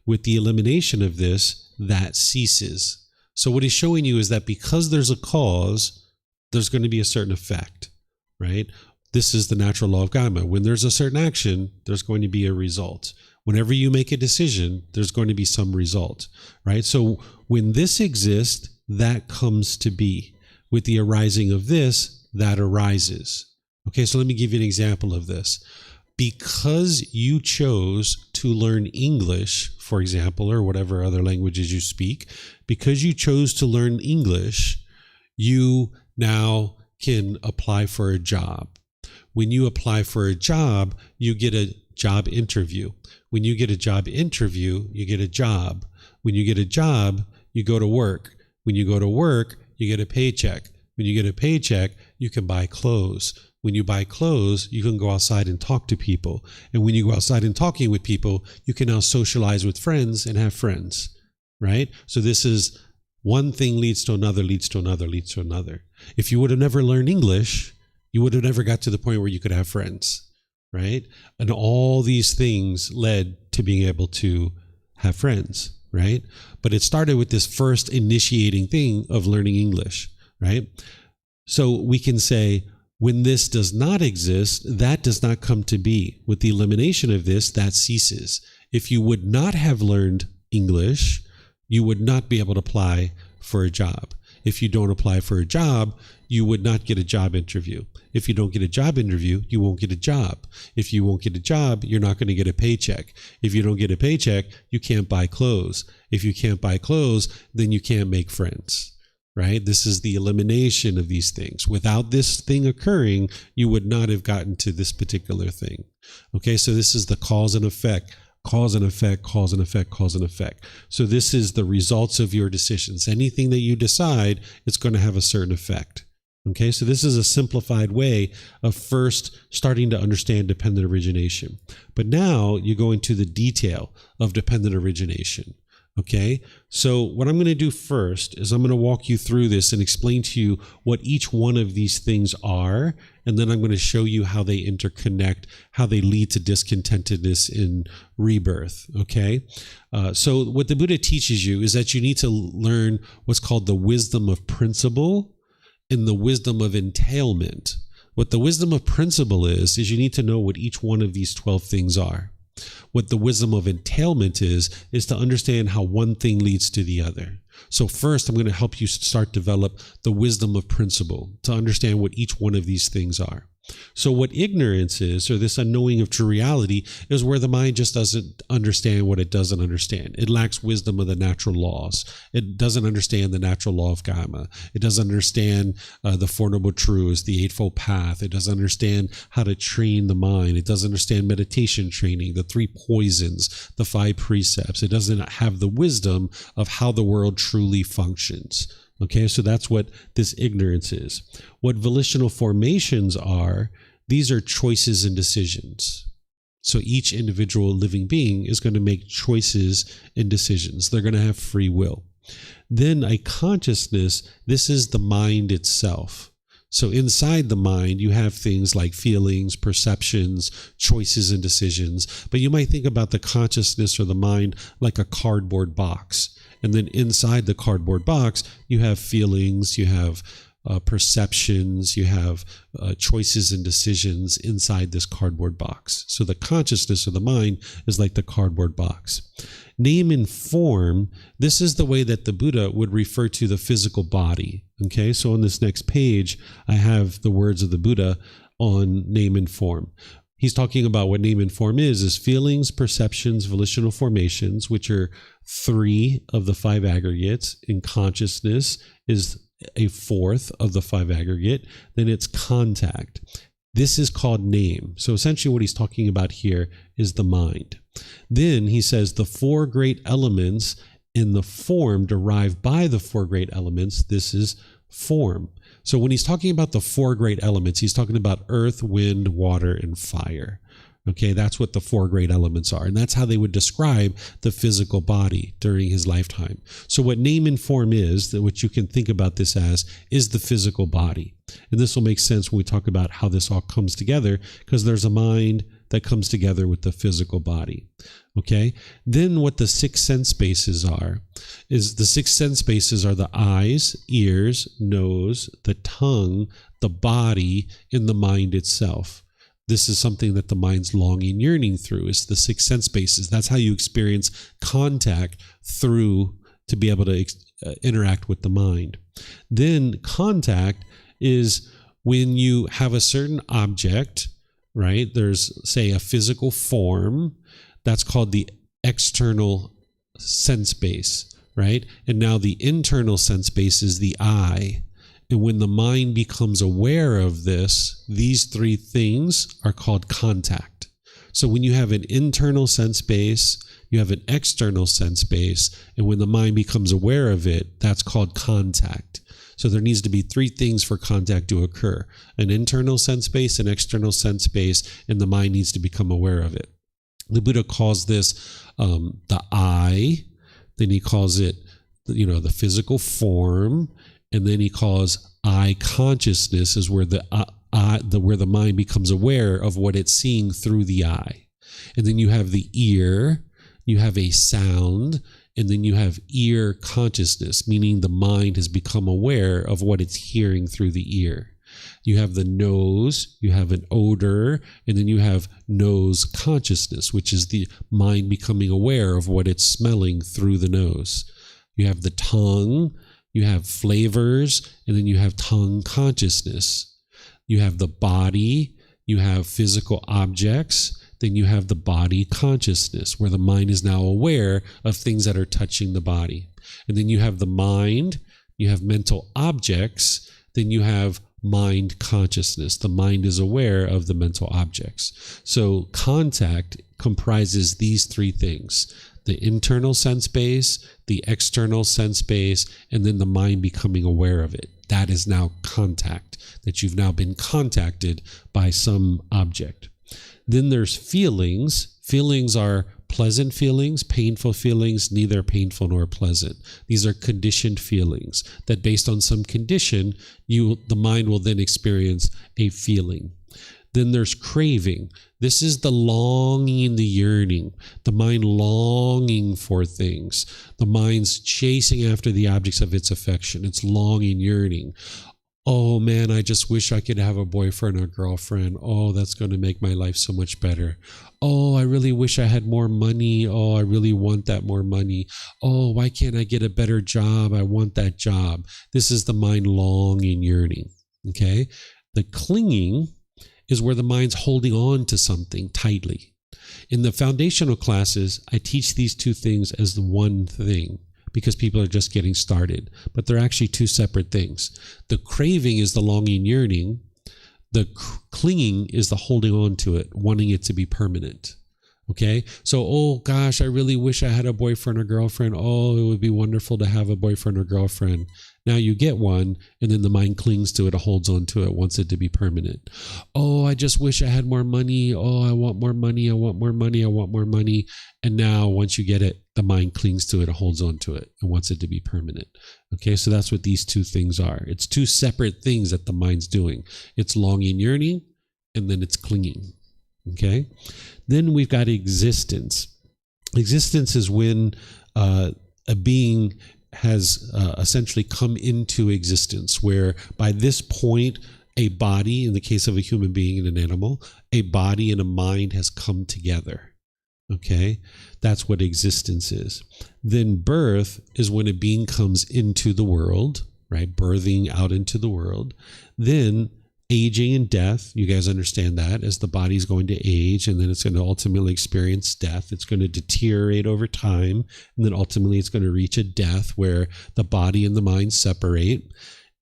With the elimination of this, that ceases. So what he's showing you is that because there's a cause, there's going to be a certain effect, right? This is the natural law of karma. When there's a certain action, there's going to be a result. Whenever you make a decision, there's going to be some result, right? So when this exists, that comes to be. With the arising of this, that arises. Okay, so let me give you an example of this. Because you chose to learn English, for example, or whatever other languages you speak, because you chose to learn English, you now can apply for a job. When you apply for a job, you get a job interview. When you get a job interview, you get a job. When you get a job, you go to work. When you go to work, you get a paycheck. When you get a paycheck, you can buy clothes. When you buy clothes, you can go outside and talk to people. And when you go outside and talking with people, you can now socialize with friends and have friends, right? So this is one thing leads to another, leads to another, leads to another. If you would have never learned English, you would have never got to the point where you could have friends. right? And all these things led to being able to have friends, right? But it started with this first initiating thing of learning English, right? So we can say, when this does not exist, that does not come to be. With the elimination of this, that ceases. If you would not have learned English, you would not be able to apply for a job. If you don't apply for a job, you would not get a job interview. If you don't get a job interview, you won't get a job. If you won't get a job, you're not going to get a paycheck. If you don't get a paycheck, you can't buy clothes. If you can't buy clothes, then you can't make friends, right? This is the elimination of these things. Without this thing occurring, you would not have gotten to this particular thing. Okay, so this is the cause and effect. Cause and effect, cause and effect, cause and effect. So this is the results of your decisions. Anything that you decide, it's going to have a certain effect. Okay, so this is a simplified way of first starting to understand dependent origination. But now you go into the detail of dependent origination. Okay, so what I'm going to do first is I'm going to walk you through this and explain to you what each one of these things are, and then I'm going to show you how they interconnect, how they lead to discontentedness in rebirth. Okay, so what the Buddha teaches you is that you need to learn what's called the wisdom of principle and the wisdom of entailment. What the wisdom of principle is you need to know what each one of these 12 things are. What the wisdom of entailment is to understand how one thing leads to the other. So first, I'm going to help you start develop the wisdom of principle to understand what each one of these things are. So what ignorance is, or this unknowing of true reality, is where the mind just doesn't understand what it doesn't understand. It lacks wisdom of the natural laws. It doesn't understand the natural law of karma. It doesn't understand the Four Noble Truths, the Eightfold Path. It doesn't understand how to train the mind. It doesn't understand meditation training, the 3 poisons, the 5 precepts. It doesn't have the wisdom of how the world truly functions. Okay, so that's what this ignorance is. What volitional formations are, these are choices and decisions. So each individual living being is going to make choices and decisions. They're going to have free will. Then a consciousness, this is the mind itself. So inside the mind, you have things like feelings, perceptions, choices, and decisions. But you might think about the consciousness or the mind like a cardboard box. And then inside the cardboard box, you have feelings, you have perceptions, you have choices and decisions inside this cardboard box. So the consciousness of the mind is like the cardboard box. Name and form, this is the way that the Buddha would refer to the physical body. Okay, so on this next page, I have the words of the Buddha on name and form. He's talking about what name and form is feelings, perceptions, volitional formations, which are 3 of the 5 aggregates, and consciousness is a 4th of the 5 aggregate. Then it's contact. This is called name. So essentially what he's talking about here is the mind. Then he says the 4 great elements in the form derived by the 4 great elements, this is form. So when he's talking about the 4 great elements, he's talking about earth, wind, water, and fire. Okay, that's what the 4 great elements are. And that's how they would describe the physical body during his lifetime. So what name and form is, that what you can think about this as, is the physical body. And this will make sense when we talk about how this all comes together, because there's a mind that comes together with the physical body. Okay, then what the 6 sense bases are, is the 6 sense bases are the eyes, ears, nose, the tongue, the body, and the mind itself. This is something that the mind's longing, yearning through, is the 6 sense bases. That's how you experience contact through to be able to interact with the mind. Then contact is when you have a certain object, right? There's, say, a physical form. That's called the external sense base, right? And now the internal sense base is the eye. And when the mind becomes aware of this, these 3 things are called contact. So when you have an internal sense base, you have an external sense base, and when the mind becomes aware of it, that's called contact. So there needs to be 3 things for contact to occur: an internal sense base, an external sense base, and the mind needs to become aware of it. The Buddha calls this the eye, then he calls it, the physical form, and then he calls eye consciousness is where the where the mind becomes aware of what it's seeing through the eye. And then you have the ear, you have a sound, and then you have ear consciousness, meaning the mind has become aware of what it's hearing through the ear. You have the nose, you have an odor, and then you have nose consciousness, which is the mind becoming aware of what it's smelling through the nose. You have the tongue, you have flavors, and then you have tongue consciousness. You have the body, you have physical objects, then you have the body consciousness, where the mind is now aware of things that are touching the body. And then you have the mind, you have mental objects, then you have mind consciousness. The mind is aware of the mental objects. So contact comprises these three things: the internal sense base, the external sense base, and then the mind becoming aware of it. That is now contact, that you've now been contacted by some object. Then there's feelings. Feelings are pleasant feelings, painful feelings, neither painful nor pleasant. These are conditioned feelings that based on some condition, the mind will then experience a feeling. Then there's craving. This is the longing, the yearning, the mind longing for things. The mind's chasing after the objects of its affection. It's longing, yearning. Oh man, I just wish I could have a boyfriend or girlfriend. Oh, that's going to make my life so much better. Oh, I really wish I had more money. Oh, I really want that more money. Oh, why can't I get a better job? I want that job. This is the mind longing, yearning. Okay? The clinging is where the mind's holding on to something tightly. In the foundational classes, I teach these two things as the one thing, because people are just getting started, but they're actually two separate things. The craving is the longing, yearning. The clinging is the holding on to it, wanting it to be permanent. Okay? So, oh gosh, I really wish I had a boyfriend or girlfriend. Oh, it would be wonderful to have a boyfriend or girlfriend. Now you get one, and then the mind clings to it, holds on to it, wants it to be permanent. Oh, I just wish I had more money. Oh, I want more money. I want more money. I want more money. And now once you get it, the mind clings to it, holds on to it, and wants it to be permanent. Okay, so that's what these two things are. It's two separate things that the mind's doing. It's longing, yearning, and then it's clinging. Okay? Then we've got existence. Existence is when a being has essentially come into existence, where by this point, a body, in the case of a human being and an animal, a body and a mind has come together. Okay? That's what existence is. Then birth is when a being comes into the world, right? Birthing out into the world. Then aging and death, you guys understand that, as the body's going to age, and then it's going to ultimately experience death. It's going to deteriorate over time, and then ultimately it's going to reach a death where the body and the mind separate.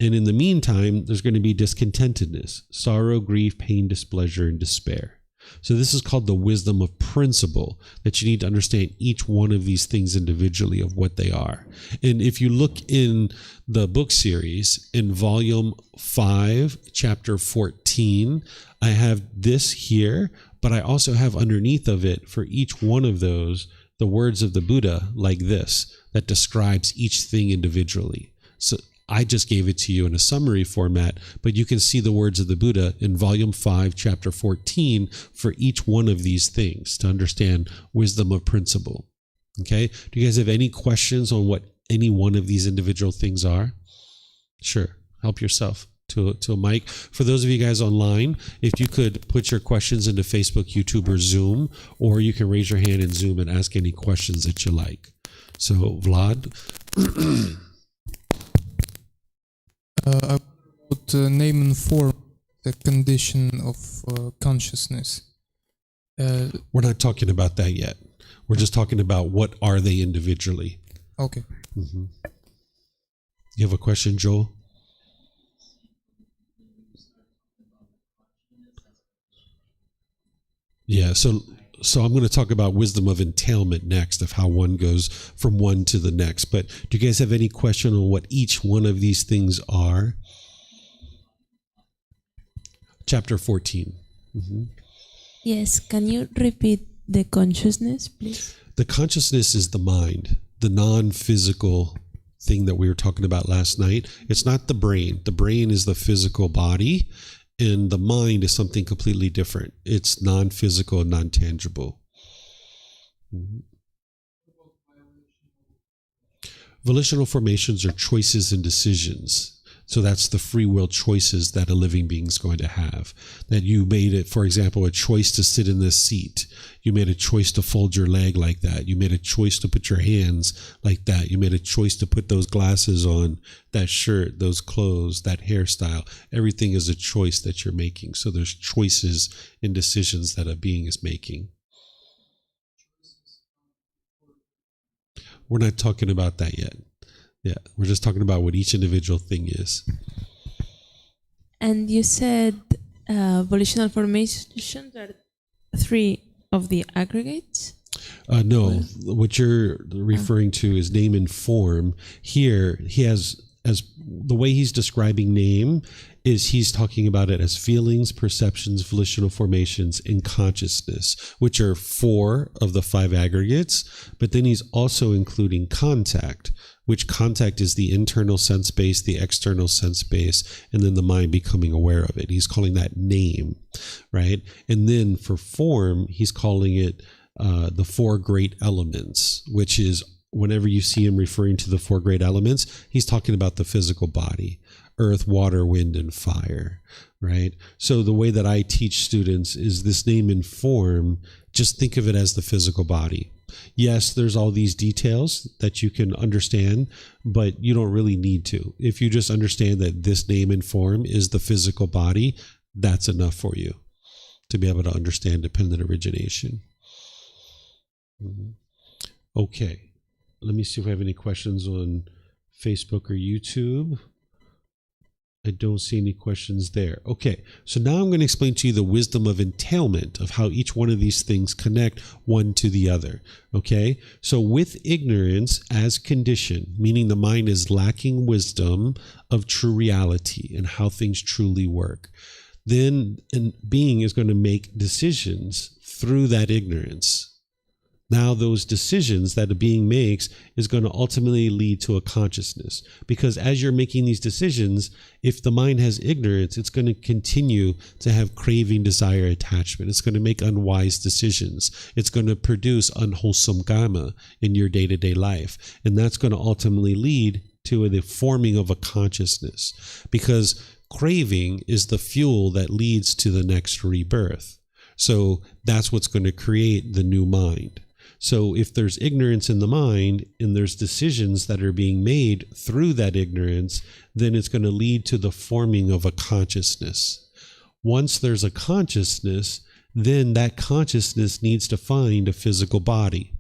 And in the meantime, there's going to be discontentedness, sorrow, grief, pain, displeasure, and despair. So this is called the wisdom of principle, that you need to understand each one of these things individually of what they are. And if you look in the book series, in volume 5, chapter 14, I have this here, but I also have underneath of it for each one of those the words of the Buddha like this, that describes each thing individually. So I just gave it to you in a summary format, but you can see the words of the Buddha in volume 5, chapter 14 for each one of these things to understand wisdom of principle. Okay? Do you guys have any questions on what any one of these individual things are? Sure. Help yourself to a mic. For those of you guys online, if you could put your questions into Facebook, YouTube, or Zoom, or you can raise your hand in Zoom and ask any questions that you like. So, Vlad. I would name and form the condition of consciousness. We're not talking about that yet. We're just talking about what are they individually. Okay. Mm-hmm. You have a question, Joel? Yeah, so I'm going to talk about wisdom of entailment next, of how one goes from one to the next. But do you guys have any question on what each one of these things are? Chapter 14. Mm-hmm. Yes, can you repeat the consciousness, please? The consciousness is the mind, the non-physical thing that we were talking about last night. It's not the brain. The brain is the physical body, And the mind is something completely different. It's non-physical, non-tangible. Volitional formations are choices and decisions. So that's the free will choices that a living being is going to have. That you made it, for example, a choice to sit in this seat. You made a choice to fold your leg like that. You made a choice to put your hands like that. You made a choice to put those glasses on, that shirt, those clothes, that hairstyle. Everything is a choice that you're making. So there's choices and decisions that a being is making. We're not talking about that yet. Yeah, we're just talking about what each individual thing is. And you said volitional formations are 3 of the aggregates? No, what you're referring to is name and form. Here, he has, as the way he's describing name is he's talking about it as feelings, perceptions, volitional formations, and consciousness, which are 4 of the 5 aggregates. But then he's also including contact, which contact is the internal sense base, the external sense base, and then the mind becoming aware of it. He's calling that name, right? And then for form, he's calling it the 4 great elements, which is whenever you see him referring to the 4 great elements, he's talking about the physical body, earth, water, wind, and fire, right? So the way that I teach students is this name and form, just think of it as the physical body. Yes, there's all these details that you can understand, but you don't really need to. If you just understand that this name and form is the physical body, that's enough for you to be able to understand dependent origination. Okay, let me see if I have any questions on Facebook or YouTube. I don't see any questions there. Okay, so now I'm going to explain to you the wisdom of entailment, of how each one of these things connect one to the other. Okay, so with ignorance as condition, meaning the mind is lacking wisdom of true reality and how things truly work, then a being is going to make decisions through that ignorance. Now those decisions that a being makes is going to ultimately lead to a consciousness. Because as you're making these decisions, if the mind has ignorance, it's going to continue to have craving, desire, attachment. It's going to make unwise decisions. It's going to produce unwholesome karma in your day-to-day life. And that's going to ultimately lead to the forming of a consciousness. Because craving is the fuel that leads to the next rebirth. So that's what's going to create the new mind. So if there's ignorance in the mind and there's decisions that are being made through that ignorance, then it's going to lead to the forming of a consciousness. Once there's a consciousness, then that consciousness needs to find a physical body.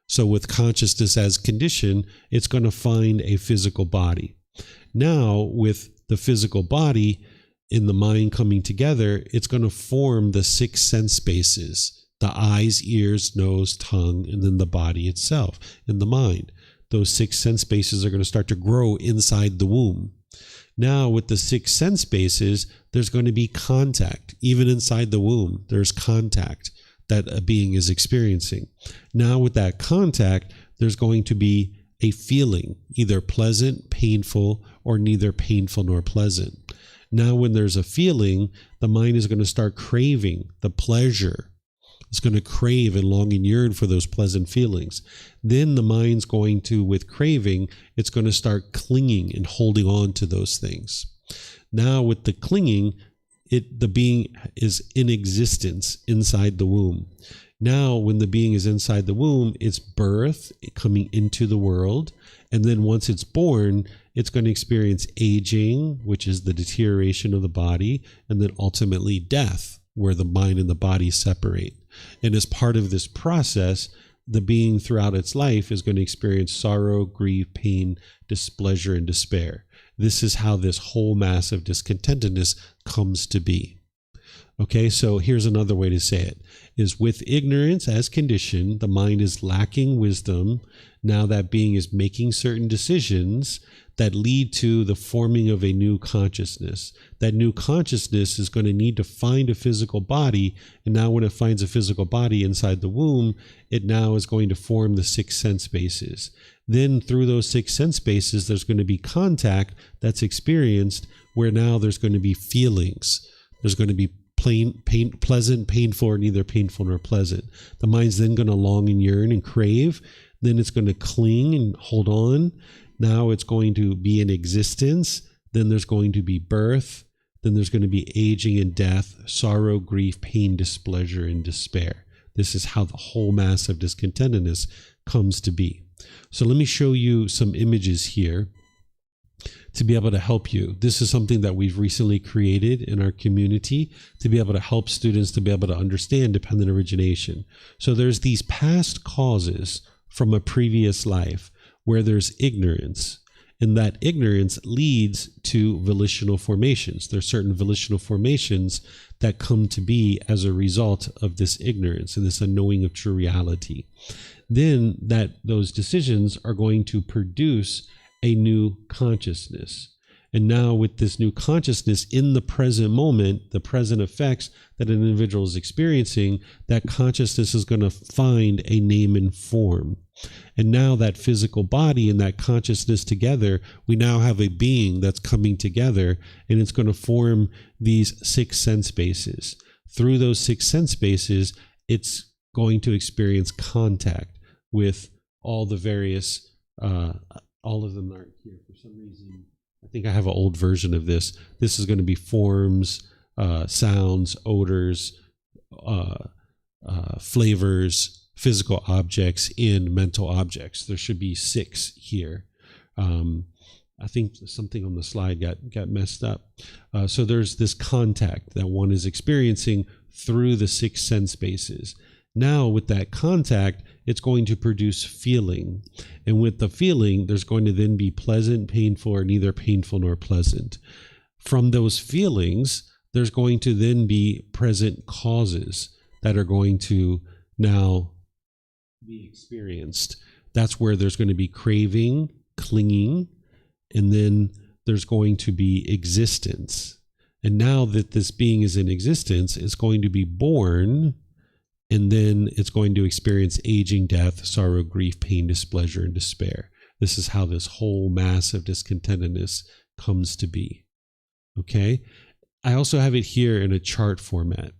So with consciousness as condition, it's going to find a physical body. Now with the physical body in the mind coming together, it's going to form the 6 sense spaces. The eyes, ears, nose, tongue, and then the body itself in the mind. Those 6 sense bases are going to start to grow inside the womb. Now with the 6 sense bases, there's going to be contact. Even inside the womb, there's contact that a being is experiencing. Now with that contact, there's going to be a feeling, either pleasant, painful, or neither painful nor pleasant. Now when there's a feeling, the mind is going to start craving the pleasure. It's going to crave and long and yearn for those pleasant feelings. Then the mind's going to, with craving, it's going to start clinging and holding on to those things. Now with the clinging, the being is in existence inside the womb. Now when the being is inside the womb, it's birth, coming into the world. And then once it's born, it's going to experience aging, which is the deterioration of the body, and then ultimately death, where the mind and the body separate. And as part of this process, the being throughout its life is going to experience sorrow, grief, pain, displeasure, and despair. This is how this whole mass of discontentedness comes to be. Okay, so here's another way to say it, is with ignorance as condition, the mind is lacking wisdom. Now that being is making certain decisions that lead to the forming of a new consciousness. That new consciousness is going to need to find a physical body, and now when it finds a physical body inside the womb, it now is going to form the 6 sense bases. Then through those 6 sense bases, there's going to be contact that's experienced, where now there's going to be feelings. There's going to be pleasant, painful, or neither painful nor pleasant. The mind's then going to long and yearn and crave. Then it's going to cling and hold on. Now it's going to be in existence. Then there's going to be birth. Then there's going to be aging and death, sorrow, grief, pain, displeasure, and despair. This is how the whole mass of discontentedness comes to be. So let me show you some images here to be able to help you. This is something that we've recently created in our community to be able to help students to be able to understand dependent origination. So there's these past causes from a previous life where there's ignorance, and that ignorance leads to volitional formations. There's certain volitional formations that come to be as a result of this ignorance and this unknowing of true reality. Then those decisions are going to produce a new consciousness. And now with this new consciousness in the present moment, the present effects that an individual is experiencing, that consciousness is going to find a name and form. And now that physical body and that consciousness together, we now have a being that's coming together, and it's going to form these 6 sense bases. Through those 6 sense bases, it's going to experience contact with all the various, all of them aren't here for some reason. I think I have an old version of this. This is going to be forms, sounds, odors, flavors, physical objects, and mental objects. There should be 6 here. I think something on the slide got messed up. So there's this contact that one is experiencing through the 6 sense bases. Now with that contact, it's going to produce feeling. And with the feeling, there's going to then be pleasant, painful, or neither painful nor pleasant. From those feelings, there's going to then be present causes that are going to now be experienced. That's where there's going to be craving, clinging, and then there's going to be existence. And now that this being is in existence, it's going to be born, and then it's going to experience aging, death, sorrow, grief, pain, displeasure, and despair. This is how this whole mass of discontentedness comes to be. Okay? I also have it here in a chart format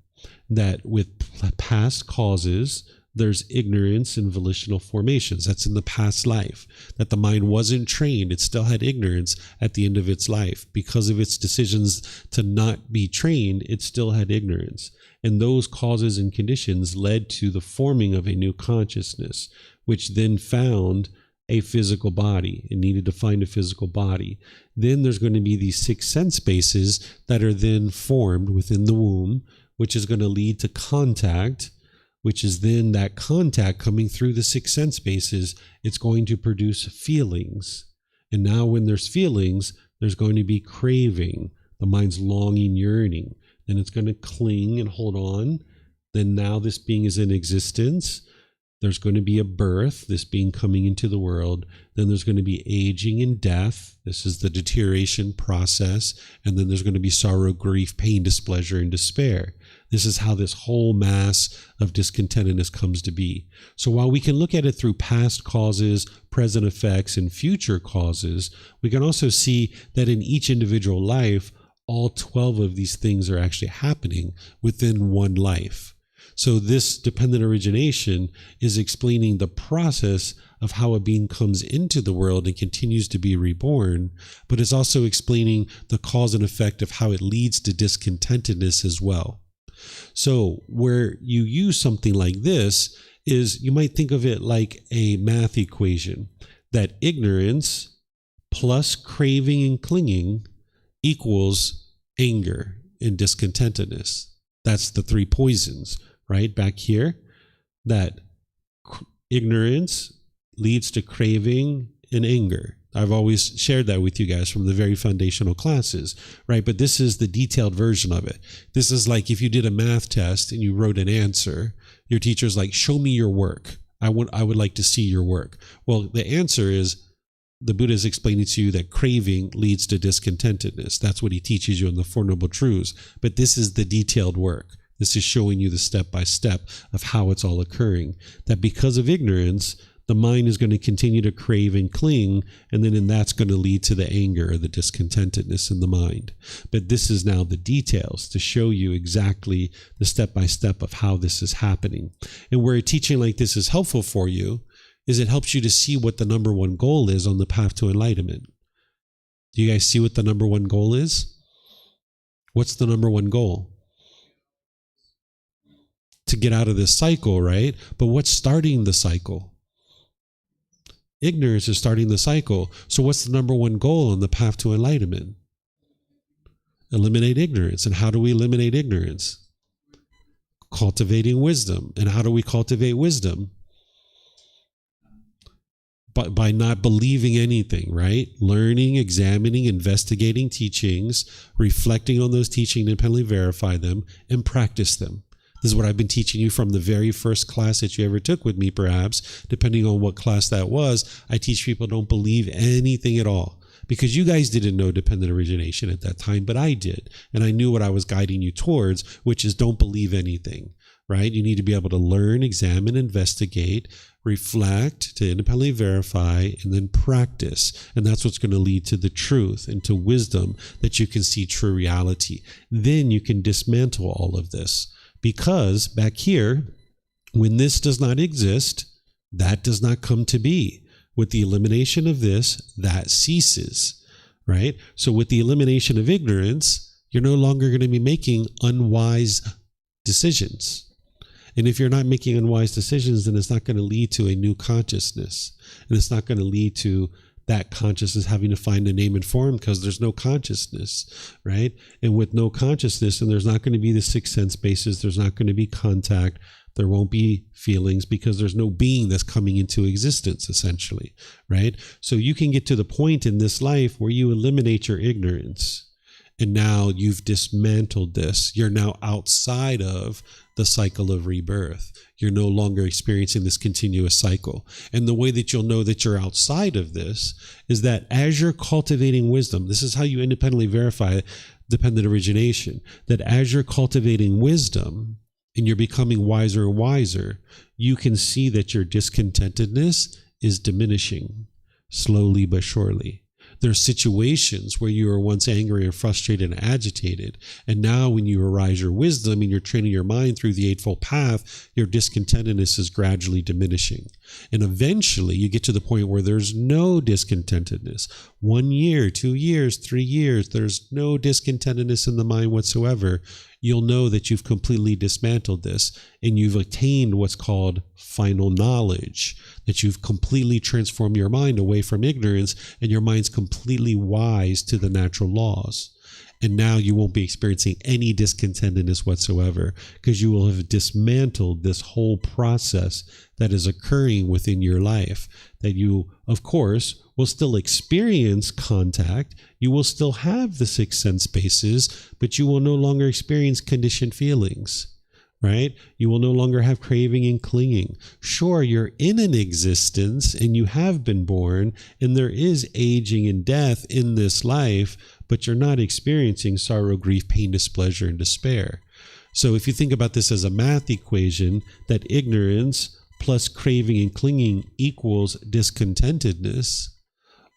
that with past causes, there's ignorance and volitional formations. That's in the past life. That the mind wasn't trained. It still had ignorance at the end of its life. Because of its decisions to not be trained, it still had ignorance. And those causes and conditions led to the forming of a new consciousness, which then found a physical body. It needed to find a physical body. Then there's going to be these 6 sense bases that are then formed within the womb, which is going to lead to contact, which is then that contact coming through the 6 sense bases. It's going to produce feelings. And now when there's feelings, there's going to be craving, the mind's longing, yearning. Then it's going to cling and hold on. Then now this being is in existence. There's going to be a birth, this being coming into the world. Then there's going to be aging and death. This is the deterioration process. And then there's going to be sorrow, grief, pain, displeasure, and despair. This is how this whole mass of discontentedness comes to be. So while we can look at it through past causes, present effects, and future causes, we can also see that in each individual life, all 12 of these things are actually happening within one life. So this dependent origination is explaining the process of how a being comes into the world and continues to be reborn, but it's also explaining the cause and effect of how it leads to discontentedness as well. So where you use something like this is you might think of it like a math equation, that ignorance plus craving and clinging equals anger and discontentedness. That's the 3 poisons, right? Back here, that ignorance leads to craving and anger. I've always shared that with you guys from the very foundational classes, right? But this is the detailed version of it. This is like if you did a math test and you wrote an answer, your teacher's like, show me your work. I would like to see your work. Well, the answer is, the Buddha is explaining to you that craving leads to discontentedness. That's what he teaches you in the Four Noble Truths. But this is the detailed work. This is showing you the step by step of how it's all occurring. That because of ignorance, the mind is going to continue to crave and cling, and then that's going to lead to the anger or the discontentedness in the mind. But this is now the details to show you exactly the step-by-step of how this is happening. And where a teaching like this is helpful for you is it helps you to see what the number one goal is on the path to enlightenment. Do you guys see what the number one goal is? What's the number one goal? To get out of this cycle, right? But what's starting the cycle? Ignorance is starting the cycle. So what's the number one goal on the path to enlightenment? Eliminate ignorance. And how do we eliminate ignorance? Cultivating wisdom. And how do we cultivate wisdom? By not believing anything, right? Learning, examining, investigating teachings, reflecting on those teachings, independently verify them, and practice them. This is what I've been teaching you from the very first class that you ever took with me, perhaps, depending on what class that was. I teach people don't believe anything at all, because you guys didn't know dependent origination at that time, but I did. And I knew what I was guiding you towards, which is don't believe anything, right? You need to be able to learn, examine, investigate, reflect, to independently verify, and then practice. And that's what's going to lead to the truth and to wisdom that you can see true reality. Then you can dismantle all of this. Because back here, when this does not exist, that does not come to be. With the elimination of this, that ceases, right? So with the elimination of ignorance, you're no longer going to be making unwise decisions. And if you're not making unwise decisions, then it's not going to lead to a new consciousness. And it's not going to lead to that consciousness having to find a name and form, because there's no consciousness, right? And with no consciousness, and there's not going to be the six sense bases, there's not going to be contact, there won't be feelings, because there's no being that's coming into existence, essentially, right? So you can get to the point in this life where you eliminate your ignorance. And now you've dismantled this. You're now outside of the cycle of rebirth. You're no longer experiencing this continuous cycle. And the way that you'll know that you're outside of this is that as you're cultivating wisdom, this is how you independently verify dependent origination, that as you're cultivating wisdom and you're becoming wiser and wiser, you can see that your discontentedness is diminishing slowly but surely. There are situations where you were once angry and frustrated and agitated. And now when you arise your wisdom and you're training your mind through the Eightfold Path, your discontentedness is gradually diminishing. And eventually you get to the point where there's no discontentedness. 1 year, 2 years, 3 years, there's no discontentedness in the mind whatsoever. You'll know that you've completely dismantled this and you've attained what's called final knowledge, that you've completely transformed your mind away from ignorance and your mind's completely wise to the natural laws. And now you won't be experiencing any discontentedness whatsoever, because you will have dismantled this whole process that is occurring within your life. That you, of course, will still experience contact. You will still have the six sense bases, but you will no longer experience conditioned feelings, right? You will no longer have craving and clinging. Sure, you're in an existence and you have been born, and there is aging and death in this life, but you're not experiencing sorrow, grief, pain, displeasure, and despair. So if you think about this as a math equation, that ignorance plus craving and clinging equals discontentedness,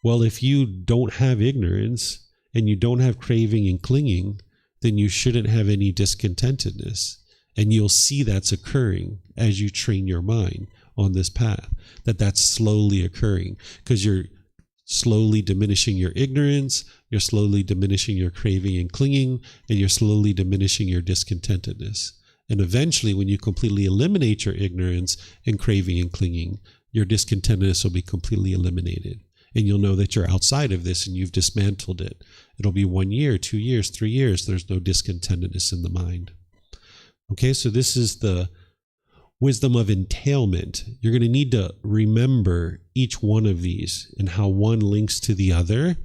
well, if you don't have ignorance and you don't have craving and clinging, then you shouldn't have any discontentedness. And you'll see that's occurring as you train your mind on this path, that's slowly occurring, because you're slowly diminishing your ignorance, you're slowly diminishing your craving and clinging, and you're slowly diminishing your discontentedness. And eventually, when you completely eliminate your ignorance and craving and clinging, your discontentedness will be completely eliminated. And you'll know that you're outside of this and you've dismantled it. It'll be 1 year, 2 years, 3 years. There's no discontentedness in the mind. Okay, so this is the wisdom of entailment. You're going to need to remember each one of these and how one links to the other.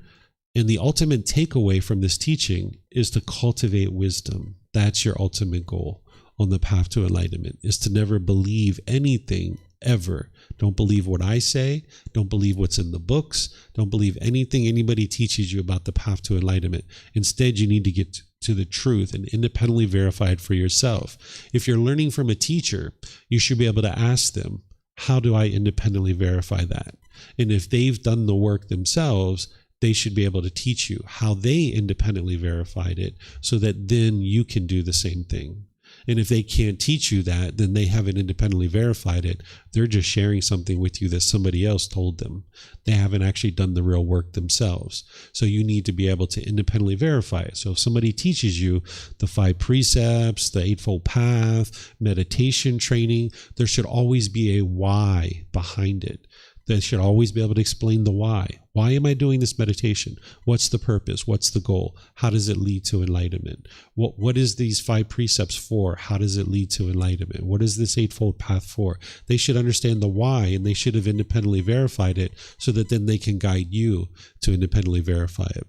And the ultimate takeaway from this teaching is to cultivate wisdom. That's your ultimate goal on the path to enlightenment, is to never believe anything ever. Don't believe what I say. Don't believe what's in the books. Don't believe anything anybody teaches you about the path to enlightenment. Instead, you need to get to the truth and independently verify it for yourself. If you're learning from a teacher, you should be able to ask them, How do I independently verify that? And if they've done the work themselves, they should be able to teach you how they independently verified it so that then you can do the same thing. And if they can't teach you that, then they haven't independently verified it. They're just sharing something with you that somebody else told them. They haven't actually done the real work themselves. So you need to be able to independently verify it. So if somebody teaches you the 5 precepts, the Eightfold Path, meditation training, there should always be a why behind it. They should always be able to explain the why. Why am I doing this meditation? What's the purpose? What's the goal? How does it lead to enlightenment? What is these 5 precepts for? How does it lead to enlightenment? What is this Eightfold Path for? They should understand the why, and they should have independently verified it so that then they can guide you to independently verify it.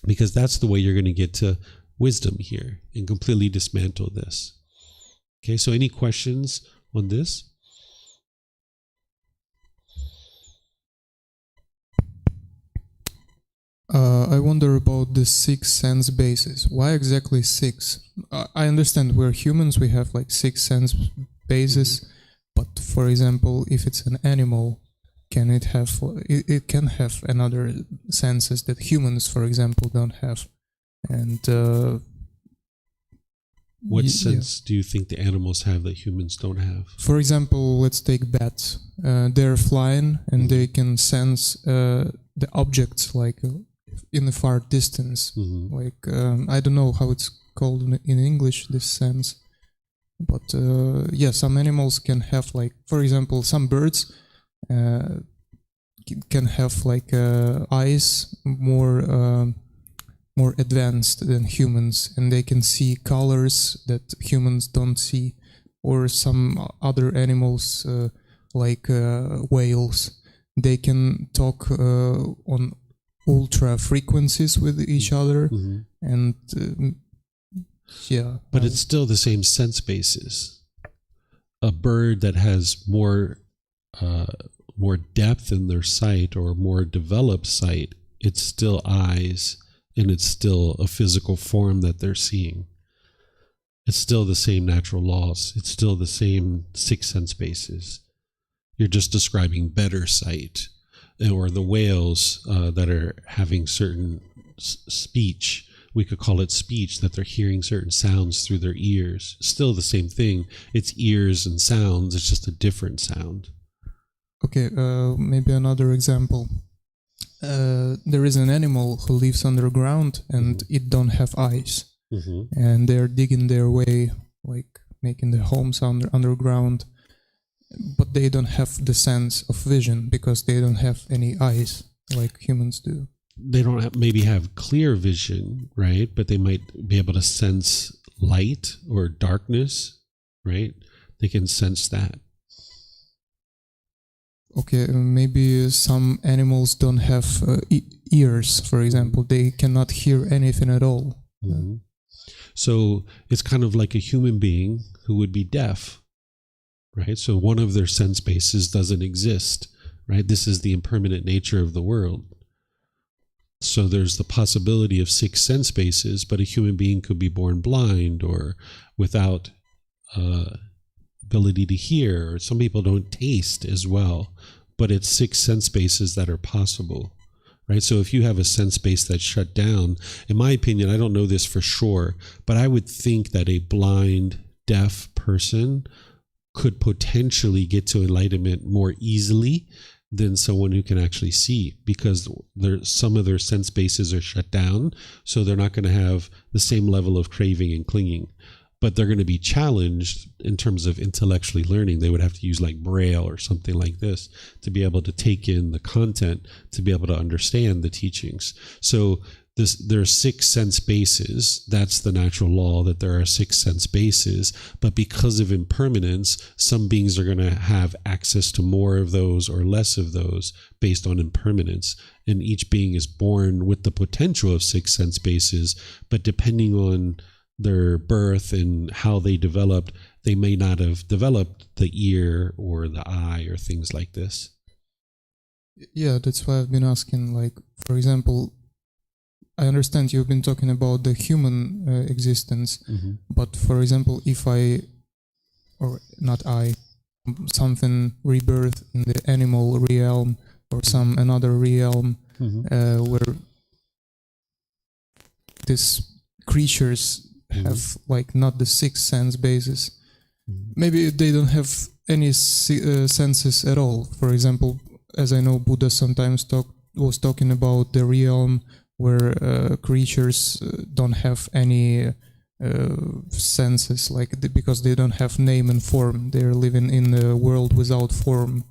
Because that's the way you're going to get to wisdom here and completely dismantle this. Okay, so any questions on this? I wonder about the 6 sense bases. Why exactly 6? I understand we're humans, we have like 6 sense bases, but for example, if it's an animal, can it have, it can have another senses that humans, for example, don't have. And what sense do you think the animals have that humans don't have? For example, let's take bats. They're flying and they can sense the objects like in the far distance. Like I don't know how it's called in English, this sense, but yeah, some animals can have, like, for example, some birds can have like eyes more advanced than humans, and they can see colors that humans don't see. Or some other animals like whales, they can talk on ultra frequencies with each other, and yeah. But it's still the same sense basis. A bird that has more depth in their sight or more developed sight, it's still eyes, and it's still a physical form that they're seeing. It's still the same natural laws. It's still the same 6 sense bases. You're just describing better sight. Or the whales that are having certain speech, we could call it speech, that they're hearing certain sounds through their ears. Still the same thing. It's ears and sounds. It's just a different sound. Okay, maybe another example. There is an animal who lives underground and it don't have eyes. And they're digging their way, like making the homes underground, but they don't have the sense of vision because they don't have any eyes like humans do. They don't maybe have clear vision, right? But they might be able to sense light or darkness, right? They can sense that. Okay, maybe some animals don't have ears, for example. They cannot hear anything at all. So it's kind of like a human being who would be deaf, right? So one of their sense bases doesn't exist, right? This is the impermanent nature of the world. So there's the possibility of 6 sense bases, but a human being could be born blind or without ability to hear. Or some people don't taste as well, but it's 6 sense bases that are possible. Right? So if you have a sense base that's shut down, in my opinion, I don't know this for sure, but I would think that a blind, deaf person could potentially get to enlightenment more easily than someone who can actually see, because some of their sense bases are shut down, so they're not going to have the same level of craving and clinging. But they're going to be challenged in terms of intellectually learning. They would have to use like Braille or something like this to be able to take in the content, to be able to understand the teachings. So there are 6 sense bases. That's the natural law, that there are 6 sense bases. But because of impermanence, some beings are going to have access to more of those or less of those based on impermanence. And each being is born with the potential of 6 sense bases, but depending on their birth and how they developed, they may not have developed the ear or the eye or things like this. Yeah, that's why I've been asking, like, for example, I understand you've been talking about the human existence, but for example, if I, or not I, something rebirth in the animal realm or some another realm where these creatures have like not the sixth sense basis. Maybe they don't have any senses at all. For example, as I know, Buddha sometimes was talking about the realm where creatures don't have any senses, like because they don't have name and form. They're living in a world without form.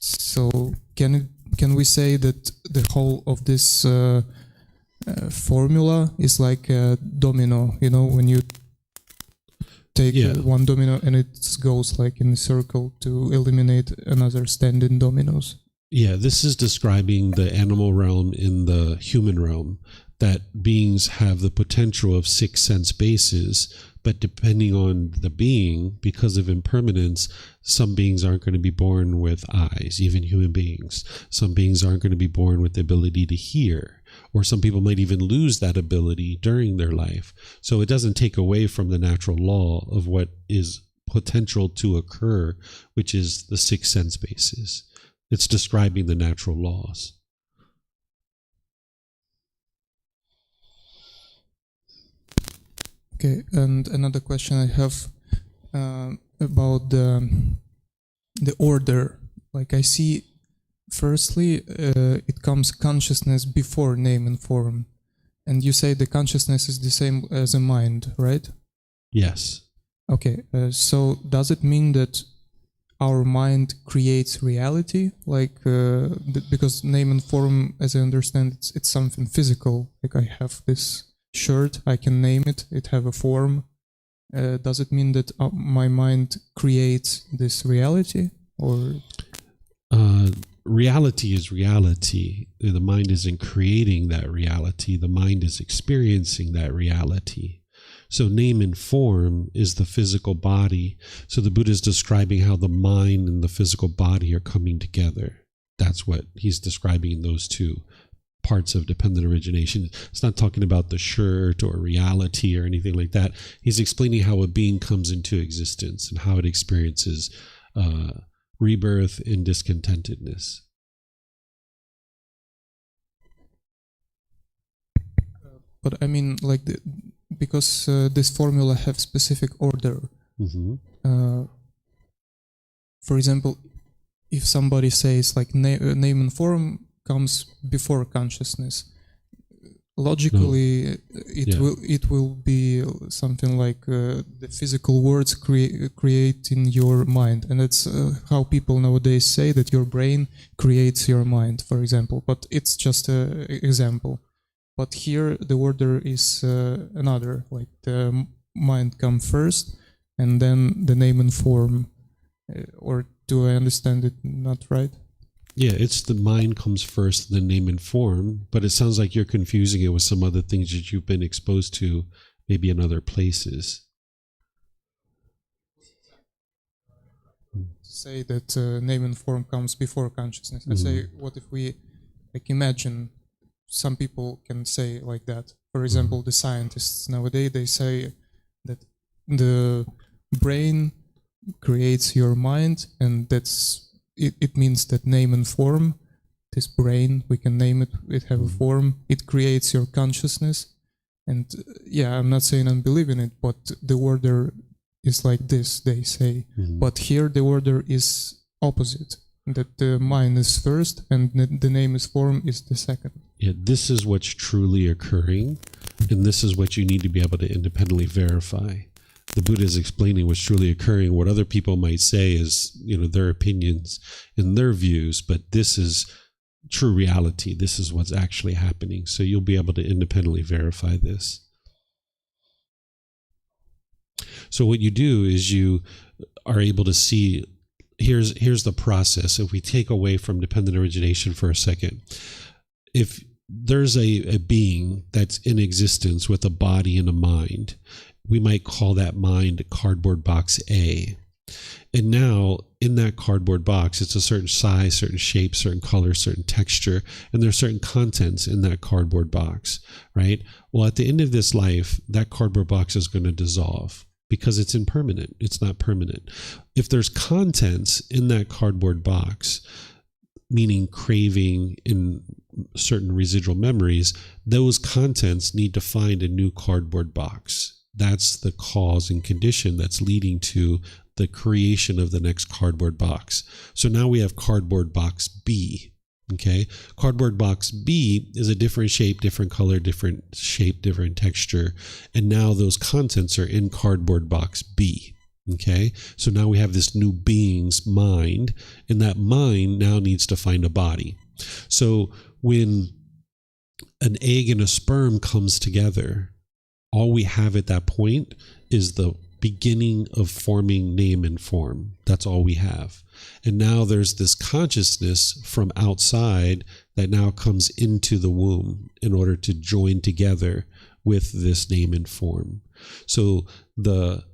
So can we say that the whole of this formula is like a domino? You know, when you take one domino and it goes like in a circle to eliminate another standing dominoes. Yeah, this is describing the animal realm in the human realm, that beings have the potential of six sense bases, but depending on the being, because of impermanence, some beings aren't going to be born with eyes, even human beings. Some beings aren't going to be born with the ability to hear, or some people might even lose that ability during their life. So it doesn't take away from the natural law of what is potential to occur, which is the six sense bases. It's describing the natural laws. Okay, and another question I have about the order. Like I see, firstly, it comes consciousness before name and form, and you say the consciousness is the same as a mind, right? Yes. Okay, so does it mean that our mind creates reality? Like because name and form, as I understand, it's something physical. Like I have this shirt, I can name it, it have a form. Does it mean that my mind creates this reality, or reality is reality? The mind isn't creating that reality, the mind is experiencing that reality. So name and form is the physical body. So the Buddha is describing how the mind and the physical body are coming together. That's what he's describing in those two parts of dependent origination. It's not talking about the shirt or reality or anything like that. He's explaining how a being comes into existence and how it experiences rebirth and discontentedness. But I mean, like, because this formula have specific order. For example, if somebody says like name and form comes before consciousness, logically it will be something like the physical words create in your mind, and that's how people nowadays say that your brain creates your mind, for example. But it's just an example. But here the order is another, like the mind come first and then the name and form. Or do I understand it not right? Yeah, it's the mind comes first, then name and form, but it sounds like you're confusing it with some other things that you've been exposed to, maybe in other places. Say that name and form comes before consciousness. I say, what if we like imagine? Some people can say like that. For example, the scientists nowadays, they say that the brain creates your mind, and that's it means that name and form, this brain, we can name it, it have a form, it creates your consciousness. And I'm not saying I believe in it, but the order is like this, they say. But here the order is opposite, that the mind is first and the name is form is the second. Yeah, this is what's truly occurring, and this is what you need to be able to independently verify. The Buddha is explaining what's truly occurring. What other people might say is, their opinions and their views, but this is true reality. This is what's actually happening. So you'll be able to independently verify this. So what you do is you are able to see, here's the process. If we take away from dependent origination for a second, if there's a being that's in existence with a body and a mind, we might call that mind cardboard box A. And now in that cardboard box, it's a certain size, certain shape, certain color, certain texture, and there are certain contents in that cardboard box, right? Well, at the end of this life, that cardboard box is going to dissolve. because it's impermanent. It's not permanent. If there's contents in that cardboard box, meaning craving in certain residual memories, those contents need to find a new cardboard box. That's the cause and condition that's leading to the creation of the next cardboard box. So now we have cardboard box B. Okay, cardboard box B is a different shape, different color, different shape, different texture. And now those contents are in cardboard box B. Okay, so now we have this new being's mind, and that mind now needs to find a body. So when an egg and a sperm comes together, all we have at that point is the beginning of forming name and form. That's all we have. And now there's this consciousness from outside that now comes into the womb in order to join together with this name and form. So the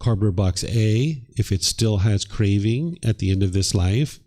cardboard box A, if it still has craving at the end of this life,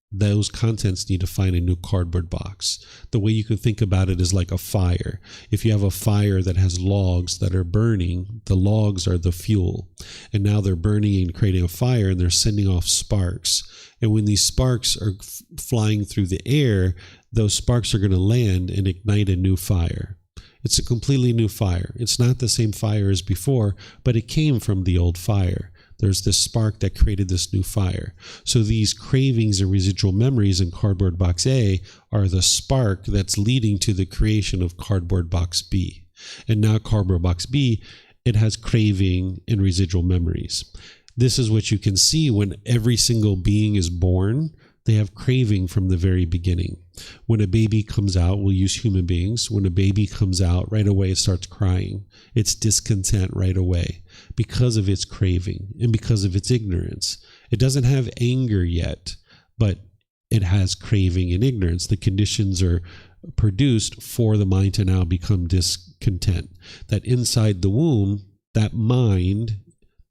those contents need to find a new cardboard box. The way you can think about it is like a fire. If you have a fire that has logs that are burning, the logs are the fuel. And now they're burning and creating a fire, and they're sending off sparks. And when these sparks are flying through the air, those sparks are going to land and ignite a new fire. It's a completely new fire. It's not the same fire as before, but it came from the old fire. There's this spark that created this new fire. So these cravings and residual memories in cardboard box A are the spark that's leading to the creation of cardboard box B. And now cardboard box B, it has craving and residual memories. This is what you can see when every single being is born. They have craving from the very beginning. When a baby comes out, we'll use human beings. When a baby comes out, right away it starts crying. It's discontent right away because of its craving and because of its ignorance. It doesn't have anger yet, but it has craving and ignorance. The conditions are produced for the mind to now become discontent. That inside the womb, that mind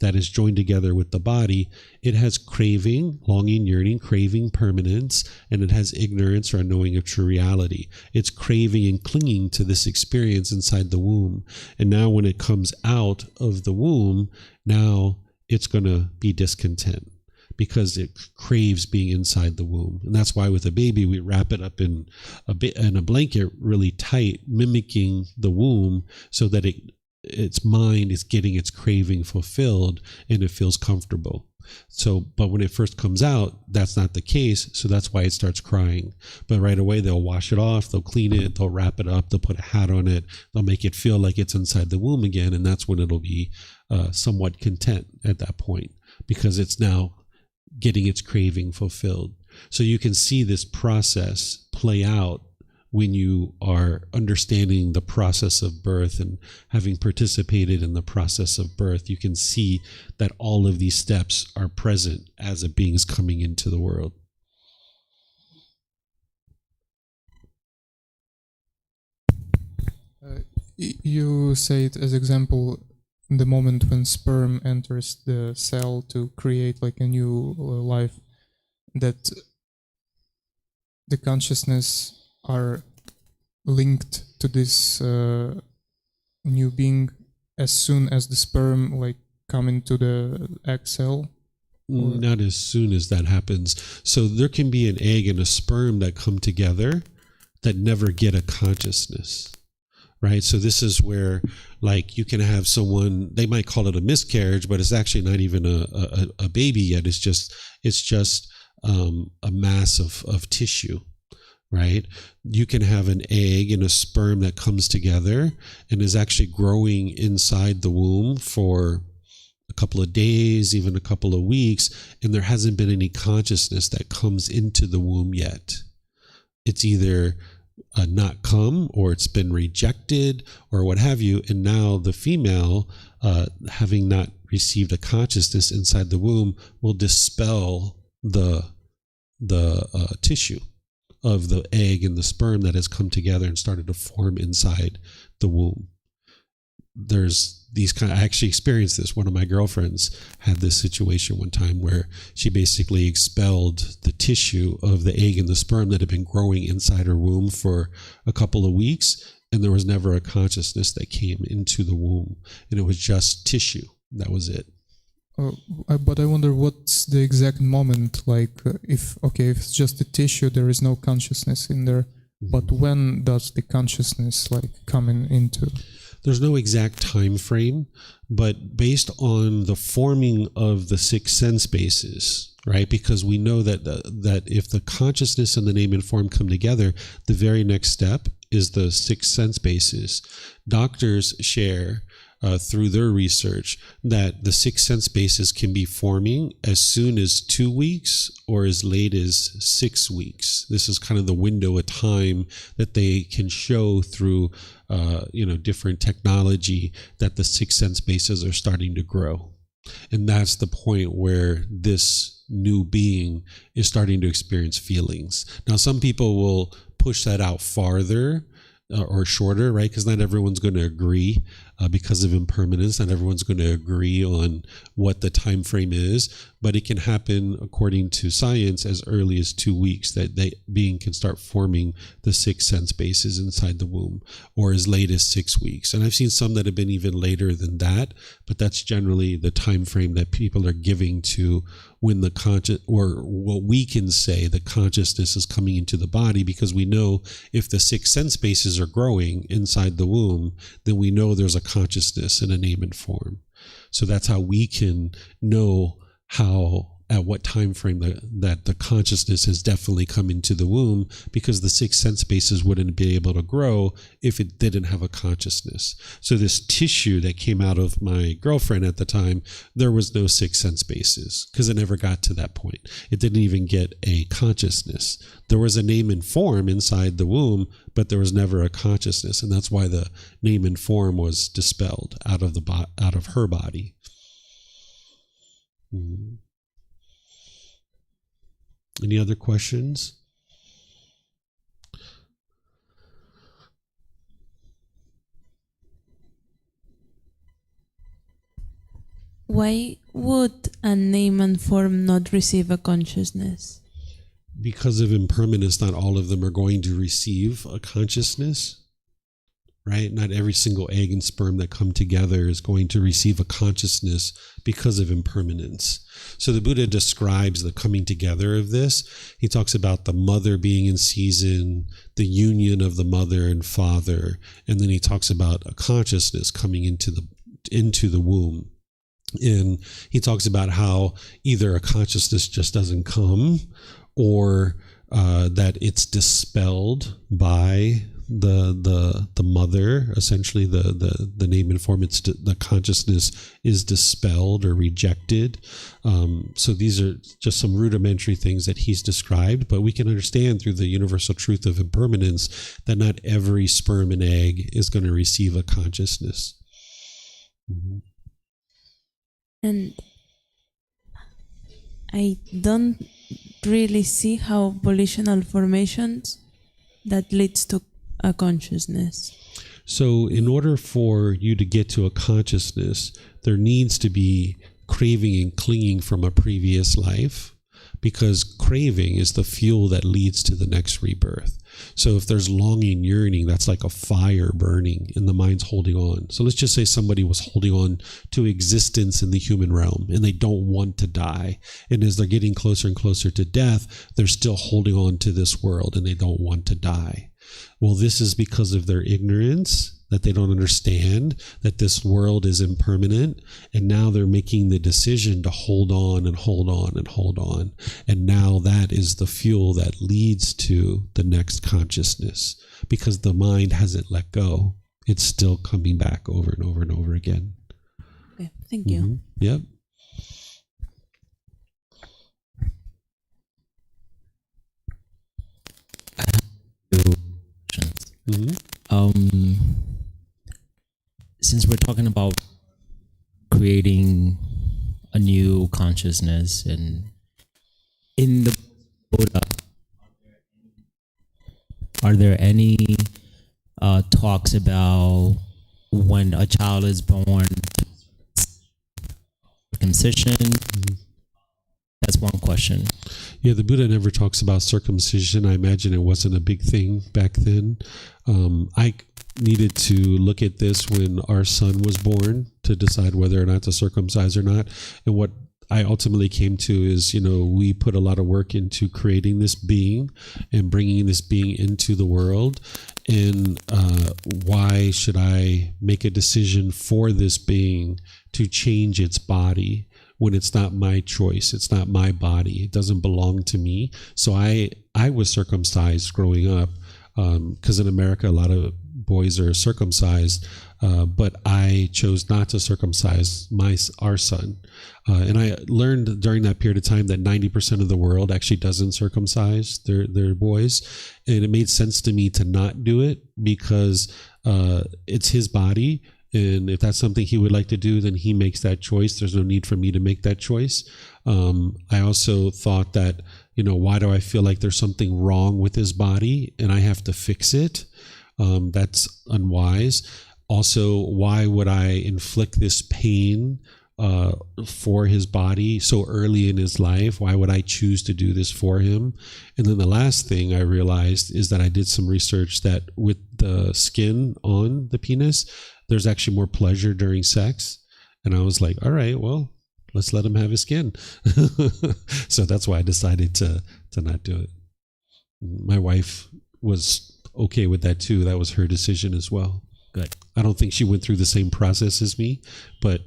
that is joined together with the body, it has craving, longing, yearning, craving, permanence, and it has ignorance or unknowing of true reality. It's craving and clinging to this experience inside the womb. And now when it comes out of the womb, now it's going to be discontent because it craves being inside the womb. And that's why with a baby, we wrap it up in a blanket really tight, mimicking the womb so that its mind is getting its craving fulfilled and it feels comfortable. So, but when it first comes out, that's not the case. So that's why it starts crying. But right away, they'll wash it off, they'll clean it, they'll wrap it up, they'll put a hat on it, they'll make it feel like it's inside the womb again. And that's when it'll be somewhat content at that point because it's now getting its craving fulfilled. So you can see this process play out when you are understanding the process of birth and having participated in the process of birth. You can see that all of these steps are present as a being is coming into the world. You say it as example, the moment when sperm enters the cell to create like a new life, that the consciousness are linked to this new being as soon as the sperm like come into the egg cell? Not as soon as that happens. So there can be an egg and a sperm that come together that never get a consciousness, right? So this is where like you can have someone, they might call it a miscarriage, but it's actually not even a baby yet. It's just a mass of tissue. Right? You can have an egg and a sperm that comes together and is actually growing inside the womb for a couple of days, even a couple of weeks, and there hasn't been any consciousness that comes into the womb yet. It's either not come or it's been rejected or what have you, and now the female, having not received a consciousness inside the womb, will dispel the tissue of the egg and the sperm that has come together and started to form inside the womb. There's these kind of, I actually experienced this. One of my girlfriends had this situation one time where she basically expelled the tissue of the egg and the sperm that had been growing inside her womb for a couple of weeks, and there was never a consciousness that came into the womb, and it was just tissue. That was it. But I wonder what's the exact moment, like if it's just a tissue, there is no consciousness in there, but when does the consciousness like come into? There's no exact time frame, but based on the forming of the six sense bases, right? Because we know that that if the consciousness and the name and form come together, the very next step is the six sense bases. Doctors share through their research that the six sense bases can be forming as soon as 2 weeks or as late as 6 weeks. This is kind of the window of time that they can show through different technology that the six sense bases are starting to grow. And that's the point where this new being is starting to experience feelings. Now, some people will push that out farther or shorter, right? Because not everyone's going to agree because of impermanence. Not everyone's going to agree on what the time frame is, but it can happen according to science as early as 2 weeks that the being can start forming the six sense bases inside the womb, or as late as 6 weeks. And I've seen some that have been even later than that, but that's generally the time frame that people are giving to when the conscious, or what we can say, the consciousness is coming into the body, because we know if the six sense bases are growing inside the womb, then we know there's a consciousness in a name and form. So that's how we can know at what time frame that the consciousness has definitely come into the womb, because the six sense bases wouldn't be able to grow if it didn't have a consciousness. So this tissue that came out of my girlfriend at the time, there was no six sense bases because it never got to that point. It didn't even get a consciousness. There was a name and form inside the womb, but there was never a consciousness, and that's why the name and form was dispelled out of her body. Mm-hmm. Any other questions? Why would a name and form not receive a consciousness? Because of impermanence, not all of them are going to receive a consciousness, right? Not every single egg and sperm that come together is going to receive a consciousness because of impermanence. So the Buddha describes the coming together of this. He talks about the mother being in season, the union of the mother and father, and then he talks about a consciousness coming into the womb. And he talks about how either a consciousness just doesn't come, or that it's dispelled by the mother. Essentially the name and form, the consciousness is dispelled or rejected. So these are just some rudimentary things that he's described, but we can understand through the universal truth of impermanence that not every sperm and egg is going to receive a consciousness. Mm-hmm. And I don't really see how volitional formations that leads to a consciousness. So in order for you to get to a consciousness, there needs to be craving and clinging from a previous life, because craving is the fuel that leads to the next rebirth. So if there's longing, yearning, that's like a fire burning and the mind's holding on. So let's just say somebody was holding on to existence in the human realm and they don't want to die. And as they're getting closer and closer to death, they're still holding on to this world and they don't want to die. Well, this is because of their ignorance, that they don't understand that this world is impermanent, and now they're making the decision to hold on and hold on and hold on. And now that is the fuel that leads to the next consciousness, because the mind hasn't let go. It's still coming back over and over and over again. Okay, thank you. Mm-hmm. Yep. Mm-hmm. Since we're talking about creating a new consciousness, and in the Buddha, are there any talks about when a child is born, circumcision? Mm-hmm. That's one question. Yeah, the Buddha never talks about circumcision. I imagine it wasn't a big thing back then. I needed to look at this when our son was born to decide whether or not to circumcise or not. And what I ultimately came to is, we put a lot of work into creating this being and bringing this being into the world. And why should I make a decision for this being to change its body when it's not my choice? It's not my body. It doesn't belong to me. So I was circumcised growing up, because in America, a lot of boys are circumcised, but I chose not to circumcise our son. And I learned during that period of time that 90% of the world actually doesn't circumcise their boys. And it made sense to me to not do it because it's his body. And if that's something he would like to do, then he makes that choice. There's no need for me to make that choice. I also thought that, why do I feel like there's something wrong with his body and I have to fix it? That's unwise. Also, why would I inflict this pain for his body so early in his life? Why would I choose to do this for him? And then the last thing I realized is that I did some research that with the skin on the penis, there's actually more pleasure during sex. And I was like, all right, well, let's let him have his skin. So that's why I decided to not do it. My wife was okay with that too. That was her decision as well. Good. I don't think she went through the same process as me, but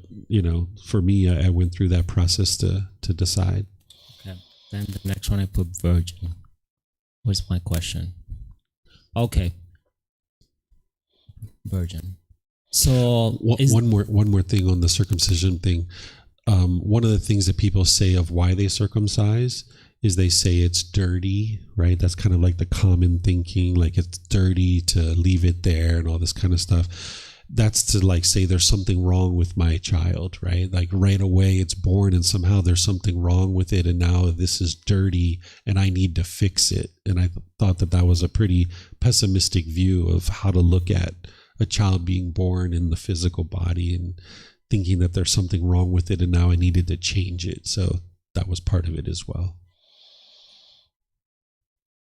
for me, I went through that process to decide. Okay. Then the next one I put virgin. What's my question? Okay. Virgin. So one more thing on the circumcision thing. One of the things that people say of why they circumcise is they say it's dirty, right? That's kind of like the common thinking, like it's dirty to leave it there and all this kind of stuff. That's to like say there's something wrong with my child, right? Like right away it's born and somehow there's something wrong with it and now this is dirty and I need to fix it. And I thought that was a pretty pessimistic view of how to look at a child being born in the physical body and thinking that there's something wrong with it and now I needed to change it. So that was part of it as well.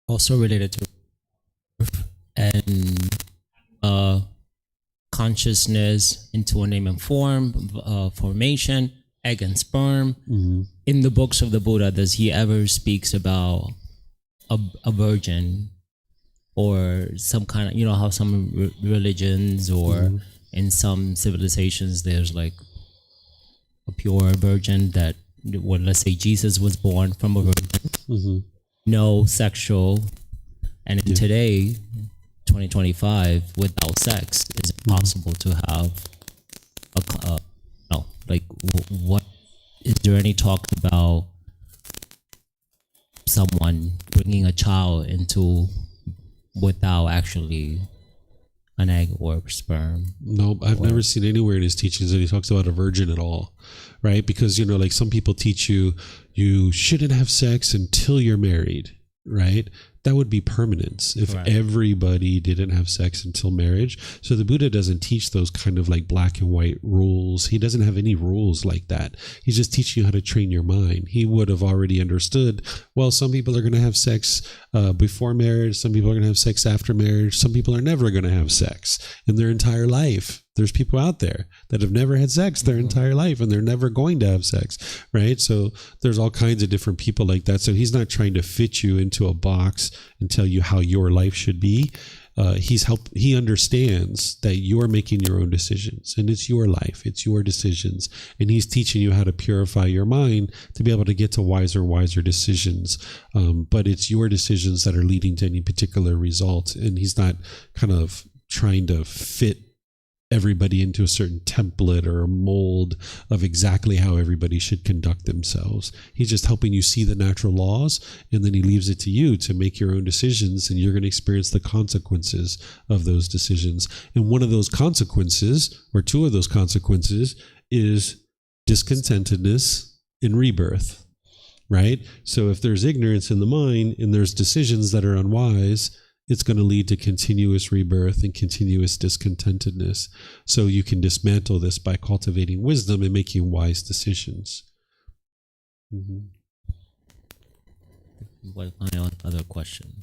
Also related to and consciousness into a name and form, formation, egg and sperm. Mm-hmm. In the books of the Buddha, does he ever speaks about a virgin or some kind of, how some religions or in some civilizations there's like a pure virgin that, well, let's say Jesus was born from a virgin, no sexual, and in today, 2025, without sex, is it possible to have what is there any talk about someone bringing a child into without actually an egg or sperm? No, I've never seen anywhere in his teachings that he talks about a virgin at all, right? Because, like some people teach you shouldn't have sex until you're married, right? That would be permanence if everybody didn't have sex until marriage. So the Buddha doesn't teach those kind of like black and white rules. He doesn't have any rules like that. He's just teaching you how to train your mind. He would have already understood, well, some people are going to have sex before marriage. Some people are going to have sex after marriage. Some people are never going to have sex in their entire life. There's people out there that have never had sex their entire life and they're never going to have sex, right? So there's all kinds of different people like that. So he's not trying to fit you into a box and tell you how your life should be. He understands that you're making your own decisions and it's your life, it's your decisions. And he's teaching you how to purify your mind to be able to get to wiser decisions. But it's your decisions that are leading to any particular result. And he's not kind of trying to fit everybody into a certain template or a mold of exactly how everybody should conduct themselves. He's just helping you see the natural laws, and then he leaves it to you to make your own decisions, and you're going to experience the consequences of those decisions. And one of those consequences, or two of those consequences, is discontentedness and rebirth, right? So if there's ignorance in the mind and there's decisions that are unwise, it's going to lead to continuous rebirth and continuous discontentedness. So you can dismantle this by cultivating wisdom and making wise decisions. What my other question?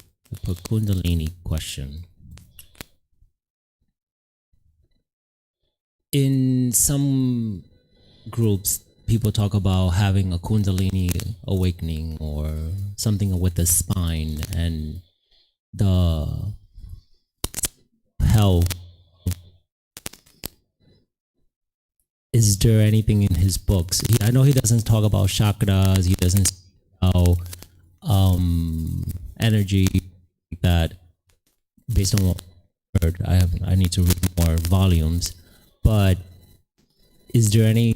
The Kundalini question. In some groups, people talk about having a Kundalini awakening or something with the spine and the health. Is there anything in his books? I know he doesn't talk about chakras. He doesn't about energy that. Based on what I heard, I need to read more volumes. But is there any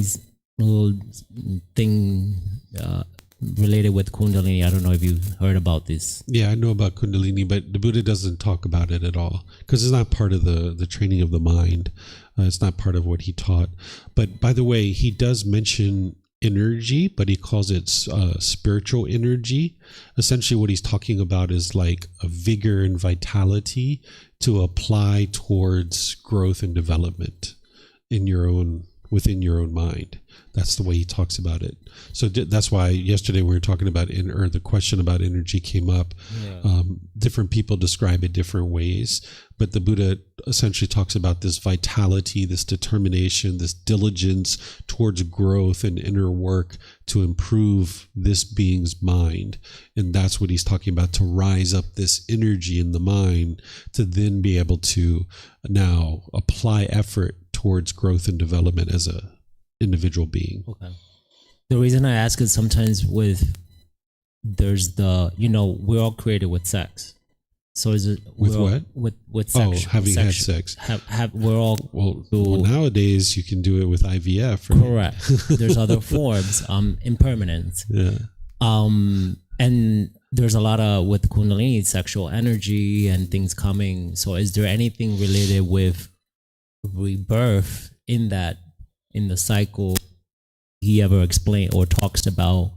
little thing related with Kundalini? I don't know if you heard about this. Yeah, I know about Kundalini, but the Buddha doesn't talk about it at all because it's not part of the training of the mind. It's not part of what he taught. But by the way, he does mention energy, but he calls it spiritual energy. Essentially, what he's talking about is like a vigor and vitality to apply towards growth and development within your own mind. That's the way he talks about it. So that's why yesterday we were talking about the question about energy came up. Yeah. Different people describe it different ways, but the Buddha essentially talks about this vitality, this determination, this diligence towards growth and inner work to improve this being's mind. And that's what he's talking about, to rise up this energy in the mind to then be able to now apply effort towards growth and development as a individual being. Okay. The reason I ask is sometimes there's we're all created with sex. So is it with what? With sex? Oh, having had sex. We're all well, nowadays you can do it with IVF. Right? Correct. There's other forms. Impermanence. Yeah. And there's a lot of with Kundalini sexual energy and things coming. So is there anything related with rebirth in the cycle he ever explained or talks about,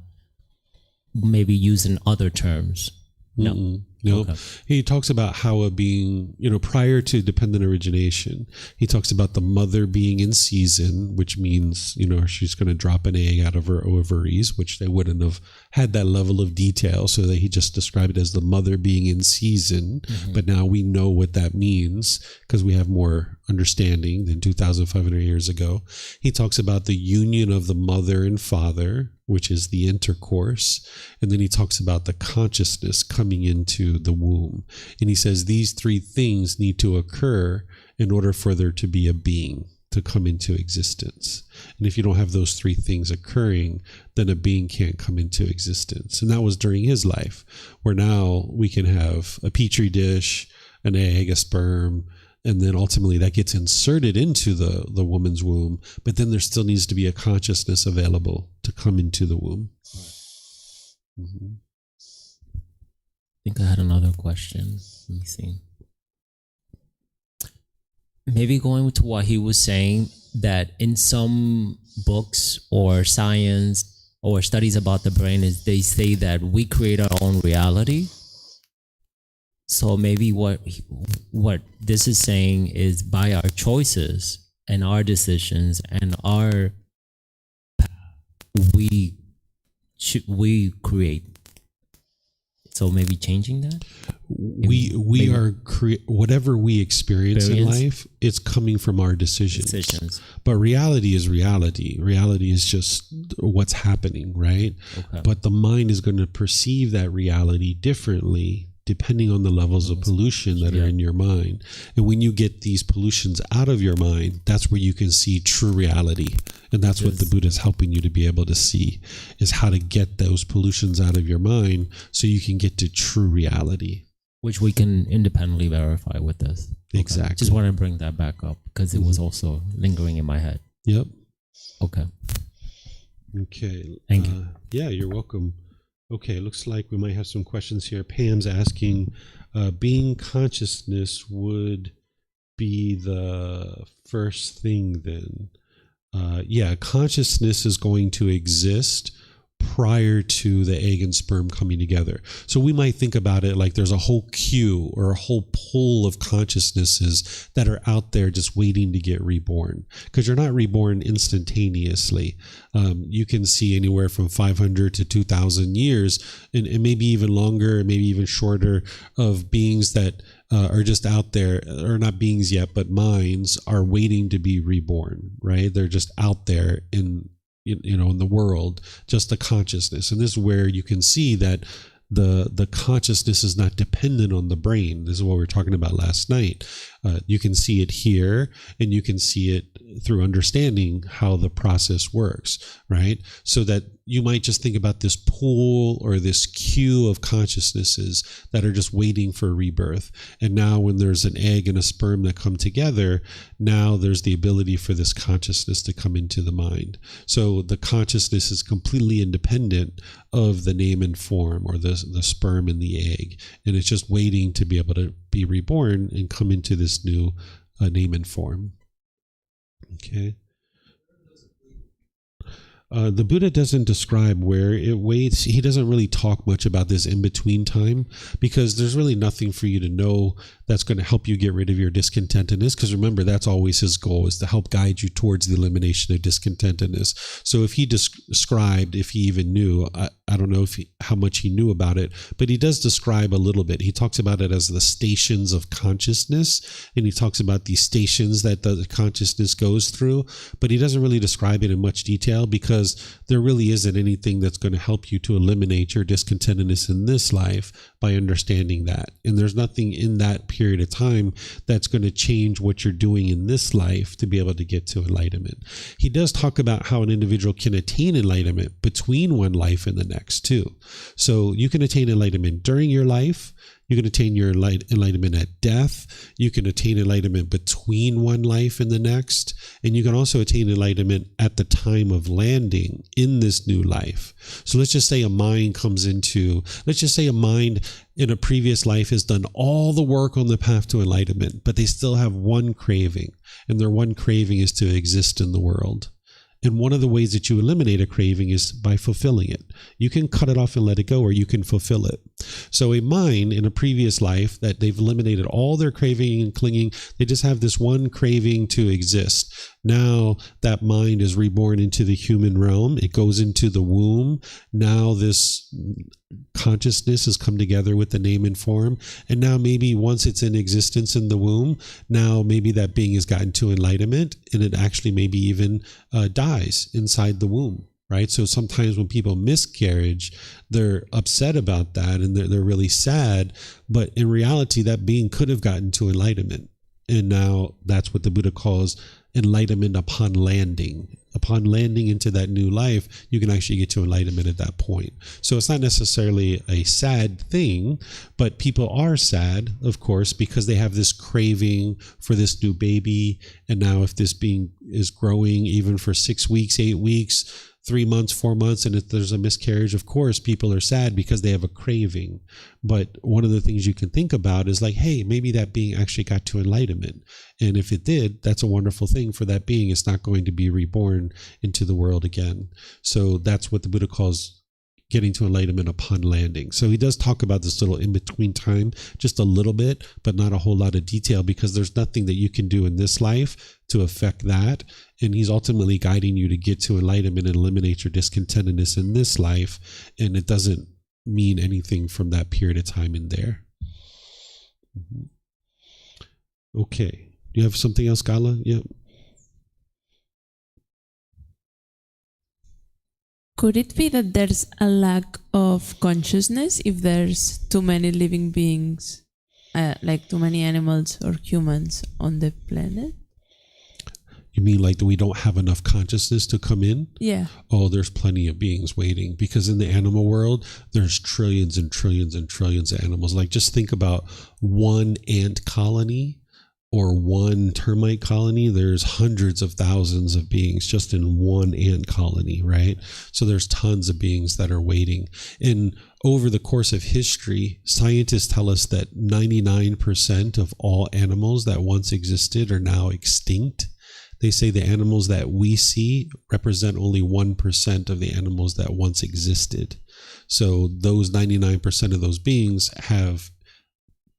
maybe using other terms? No. Mm-mm. No, okay. He talks about how a being, prior to dependent origination, he talks about the mother being in season, which means, she's going to drop an egg out of her ovaries, which they wouldn't have had that level of detail. So that he just described it as the mother being in season. Mm-hmm. But now we know what that means because we have more understanding than 2,500 years ago. He talks about the union of the mother and father, which is the intercourse. And then he talks about the consciousness coming into the womb. And he says these three things need to occur in order for there to be a being, to come into existence. And if you don't have those three things occurring, then a being can't come into existence. And that was during his life, where now we can have a petri dish, an egg, a sperm, and then ultimately that gets inserted into the woman's womb. But then there still needs to be a consciousness available to come into the womb. Mm-hmm. I think I had another question. Let me see. Maybe going to what he was saying, that in some books or science or studies about the brain, is they say that we create our own reality. So maybe what this is saying is, by our choices and our decisions and our path, we create. So maybe changing that. We are whatever we experience in life, it's coming from our decisions. But reality is reality. Reality is just what's happening, right? Okay. But the mind is going to perceive that reality differently depending on the levels of pollution that are in your mind. And when you get these pollutions out of your mind, that's where you can see true reality. And that's what the Buddha is helping you to be able to see, is how to get those pollutions out of your mind so you can get to true reality. Which we can independently verify with this. Exactly. Just want to bring that back up because it was also lingering in my head. Yep. Okay. Thank you. Yeah, you're welcome. Okay, looks like we might have some questions here. Pam's asking, being consciousness would be the first thing then. Yeah, consciousness is going to exist prior to the egg and sperm coming together. So we might think about it like there's a whole queue or a whole pool of consciousnesses that are out there just waiting to get reborn, because you're not reborn instantaneously. You can see anywhere from 500 to 2,000 years, and maybe even longer, maybe even shorter, of beings that are just out there, or not beings yet, but minds are waiting to be reborn, right? They're just out there in the world, just the consciousness. And this is where you can see that the consciousness is not dependent on the brain. This is what we were talking about last night. You can see it here, and you can see it through understanding how the process works, right? So that you might just think about this pool or this queue of consciousnesses that are just waiting for rebirth. And now when there's an egg and a sperm that come together, now there's the ability for this consciousness to come into the mind. So the consciousness is completely independent of the name and form, or the sperm and the egg. And it's just waiting to be able to be reborn and come into this new name and form. Okay. The Buddha doesn't describe where it waits. He doesn't really talk much about this in-between time, because there's really nothing for you to know that's going to help you get rid of your discontentedness. Because remember, that's always his goal, is to help guide you towards the elimination of discontentedness. So if he described, if he even knew, I don't know how much he knew about it, but he does describe a little bit. He talks about it as the stations of consciousness, and he talks about these stations that the consciousness goes through, but he doesn't really describe it in much detail, because there really isn't anything that's going to help you to eliminate your discontentedness in this life by understanding that. And there's nothing in that period of time that's going to change what you're doing in this life to be able to get to enlightenment. He does talk about how an individual can attain enlightenment between one life and the next too. So you can attain enlightenment during your life. You can attain your enlightenment at death. You can attain enlightenment between one life and the next. And you can also attain enlightenment at the time of landing in this new life. So let's just say a mind in a previous life has done all the work on the path to enlightenment, but they still have one craving. And their one craving is to exist in the world. And one of the ways that you eliminate a craving is by fulfilling it. You can cut it off and let it go, or you can fulfill it. So a mind in a previous life that they've eliminated all their craving and clinging, they just have this one craving to exist. Now that mind is reborn into the human realm. It goes into the womb. Now this consciousness has come together with the name and form. And now maybe once it's in existence in the womb, now maybe that being has gotten to enlightenment, and it actually maybe even dies inside the womb. Right? So sometimes when people miscarriage, they're upset about that, and they're really sad. But in reality, that being could have gotten to enlightenment. And now that's what the Buddha calls enlightenment upon landing. Upon landing into that new life, you can actually get to enlightenment at that point. So it's not necessarily a sad thing, but people are sad, of course, because they have this craving for this new baby. And now if this being is growing even for 6 weeks, 8 weeks, 3 months, 4 months, and if there's a miscarriage, of course, people are sad because they have a craving. But one of the things you can think about is like, hey, maybe that being actually got to enlightenment. And if it did, that's a wonderful thing for that being. It's not going to be reborn into the world again. So that's what the Buddha calls getting to enlightenment upon landing. So he does talk about this little in-between time, just a little bit, but not a whole lot of detail, because there's nothing that you can do in this life to affect that. And he's ultimately guiding you to get to enlightenment and eliminate your discontentedness in this life. And it doesn't mean anything from that period of time in there. Okay. Do you have something else, Gala? Yeah. Could it be that there's a lack of consciousness if there's too many living beings, like too many animals or humans on the planet? You mean like we don't have enough consciousness to come in? Yeah. Oh, there's plenty of beings waiting, because in the animal world, there's trillions and trillions and trillions of animals. Like just think about one ant colony or one termite colony. There's hundreds of thousands of beings just in one ant colony, right? So there's tons of beings that are waiting. And over the course of history, scientists tell us that 99% of all animals that once existed are now extinct. they say the animals that we see represent only 1% of the animals that once existed. So those 99% of those beings have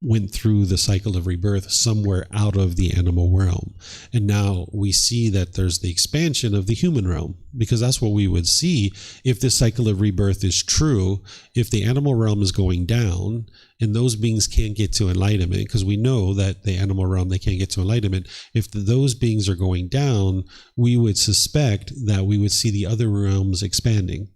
went through the cycle of rebirth somewhere out of the animal realm. And now we see that there's the expansion of the human realm, because that's what we would see if this cycle of rebirth is true. If the animal realm is going down and those beings can't get to enlightenment, because we know that the animal realm, they can't get to enlightenment. If those beings are going down, we would suspect that we would see the other realms expanding,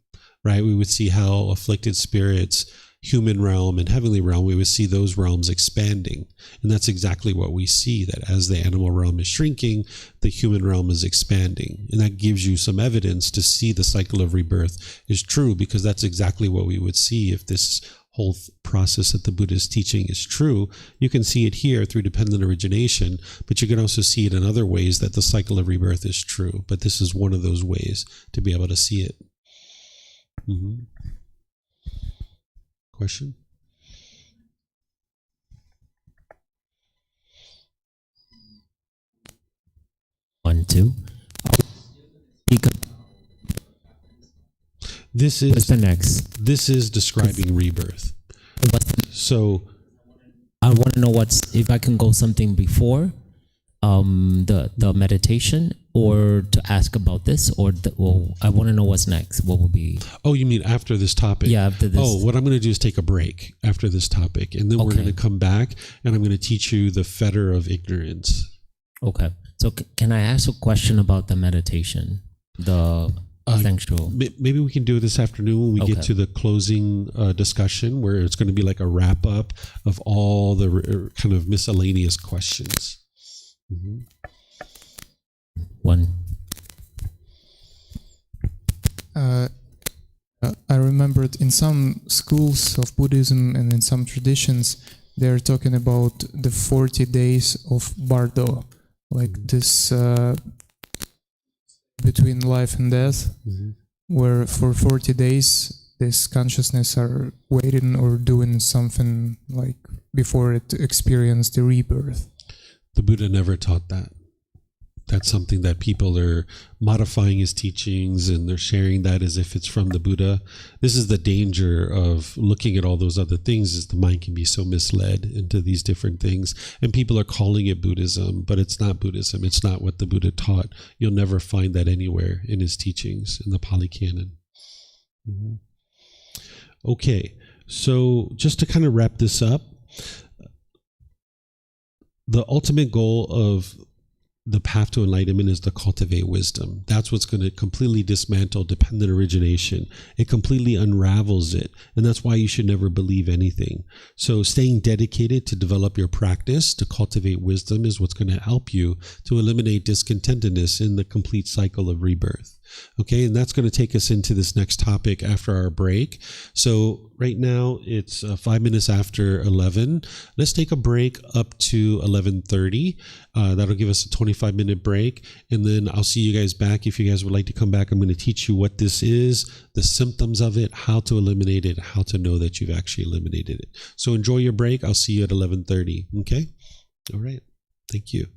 right? We would see how afflicted spirits, human realm and heavenly realm, we would see those realms expanding. And that's exactly what we see, that as the animal realm is shrinking, the human realm is expanding. And that gives you some evidence to see the cycle of rebirth is true, because that's exactly what we would see if this whole process that the Buddha is teaching is true. You can see it here through dependent origination, but you can also see it in other ways that the cycle of rebirth is true. But this is one of those ways to be able to see it. Mm-hmm. Question? One, two. This is What's the next? This is describing rebirth. So I want to know if I can go something before the meditation, or to ask about this, or I want to know what's next. What will be? Oh, you mean after this topic? Yeah, after this. Oh, what I'm going to do is take a break after this topic, and then we're going to come back, and I'm going to teach you the fetter of ignorance. Okay. So can I ask a question about the meditation? The sensual. Maybe we can do it this afternoon when we get to the closing discussion, where it's going to be like a wrap up of all the kind of miscellaneous questions. Mm-hmm. One. I remembered in some schools of Buddhism and in some traditions, they're talking about the 40 days of Bardo, like this between life and death, where for 40 days this consciousness are waiting or doing something like before it experienced the rebirth. The Buddha never taught that. That's something that people are modifying his teachings, and they're sharing that as if it's from the Buddha. This is the danger of looking at all those other things, is the mind can be so misled into these different things. And people are calling it Buddhism, but it's not Buddhism. It's not what the Buddha taught. You'll never find that anywhere in his teachings, in the Pali Canon. Mm-hmm. Okay, so just to kind of wrap this up, the ultimate goal of the path to enlightenment is to cultivate wisdom. That's what's going to completely dismantle dependent origination. It completely unravels it. And that's why you should never believe anything. So staying dedicated to develop your practice, to cultivate wisdom, is what's going to help you to eliminate discontentedness in the complete cycle of rebirth. Okay, and that's going to take us into this next topic after our break. So right now it's 5 minutes after 11. Let's take a break up to 11:30. That'll give us a 25-minute break, and then I'll see you guys back. If you guys would like to come back, I'm going to teach you what this is, the symptoms of it, how to eliminate it, how to know that you've actually eliminated it. So enjoy your break. I'll see you at 11:30. Okay? All right. Thank you.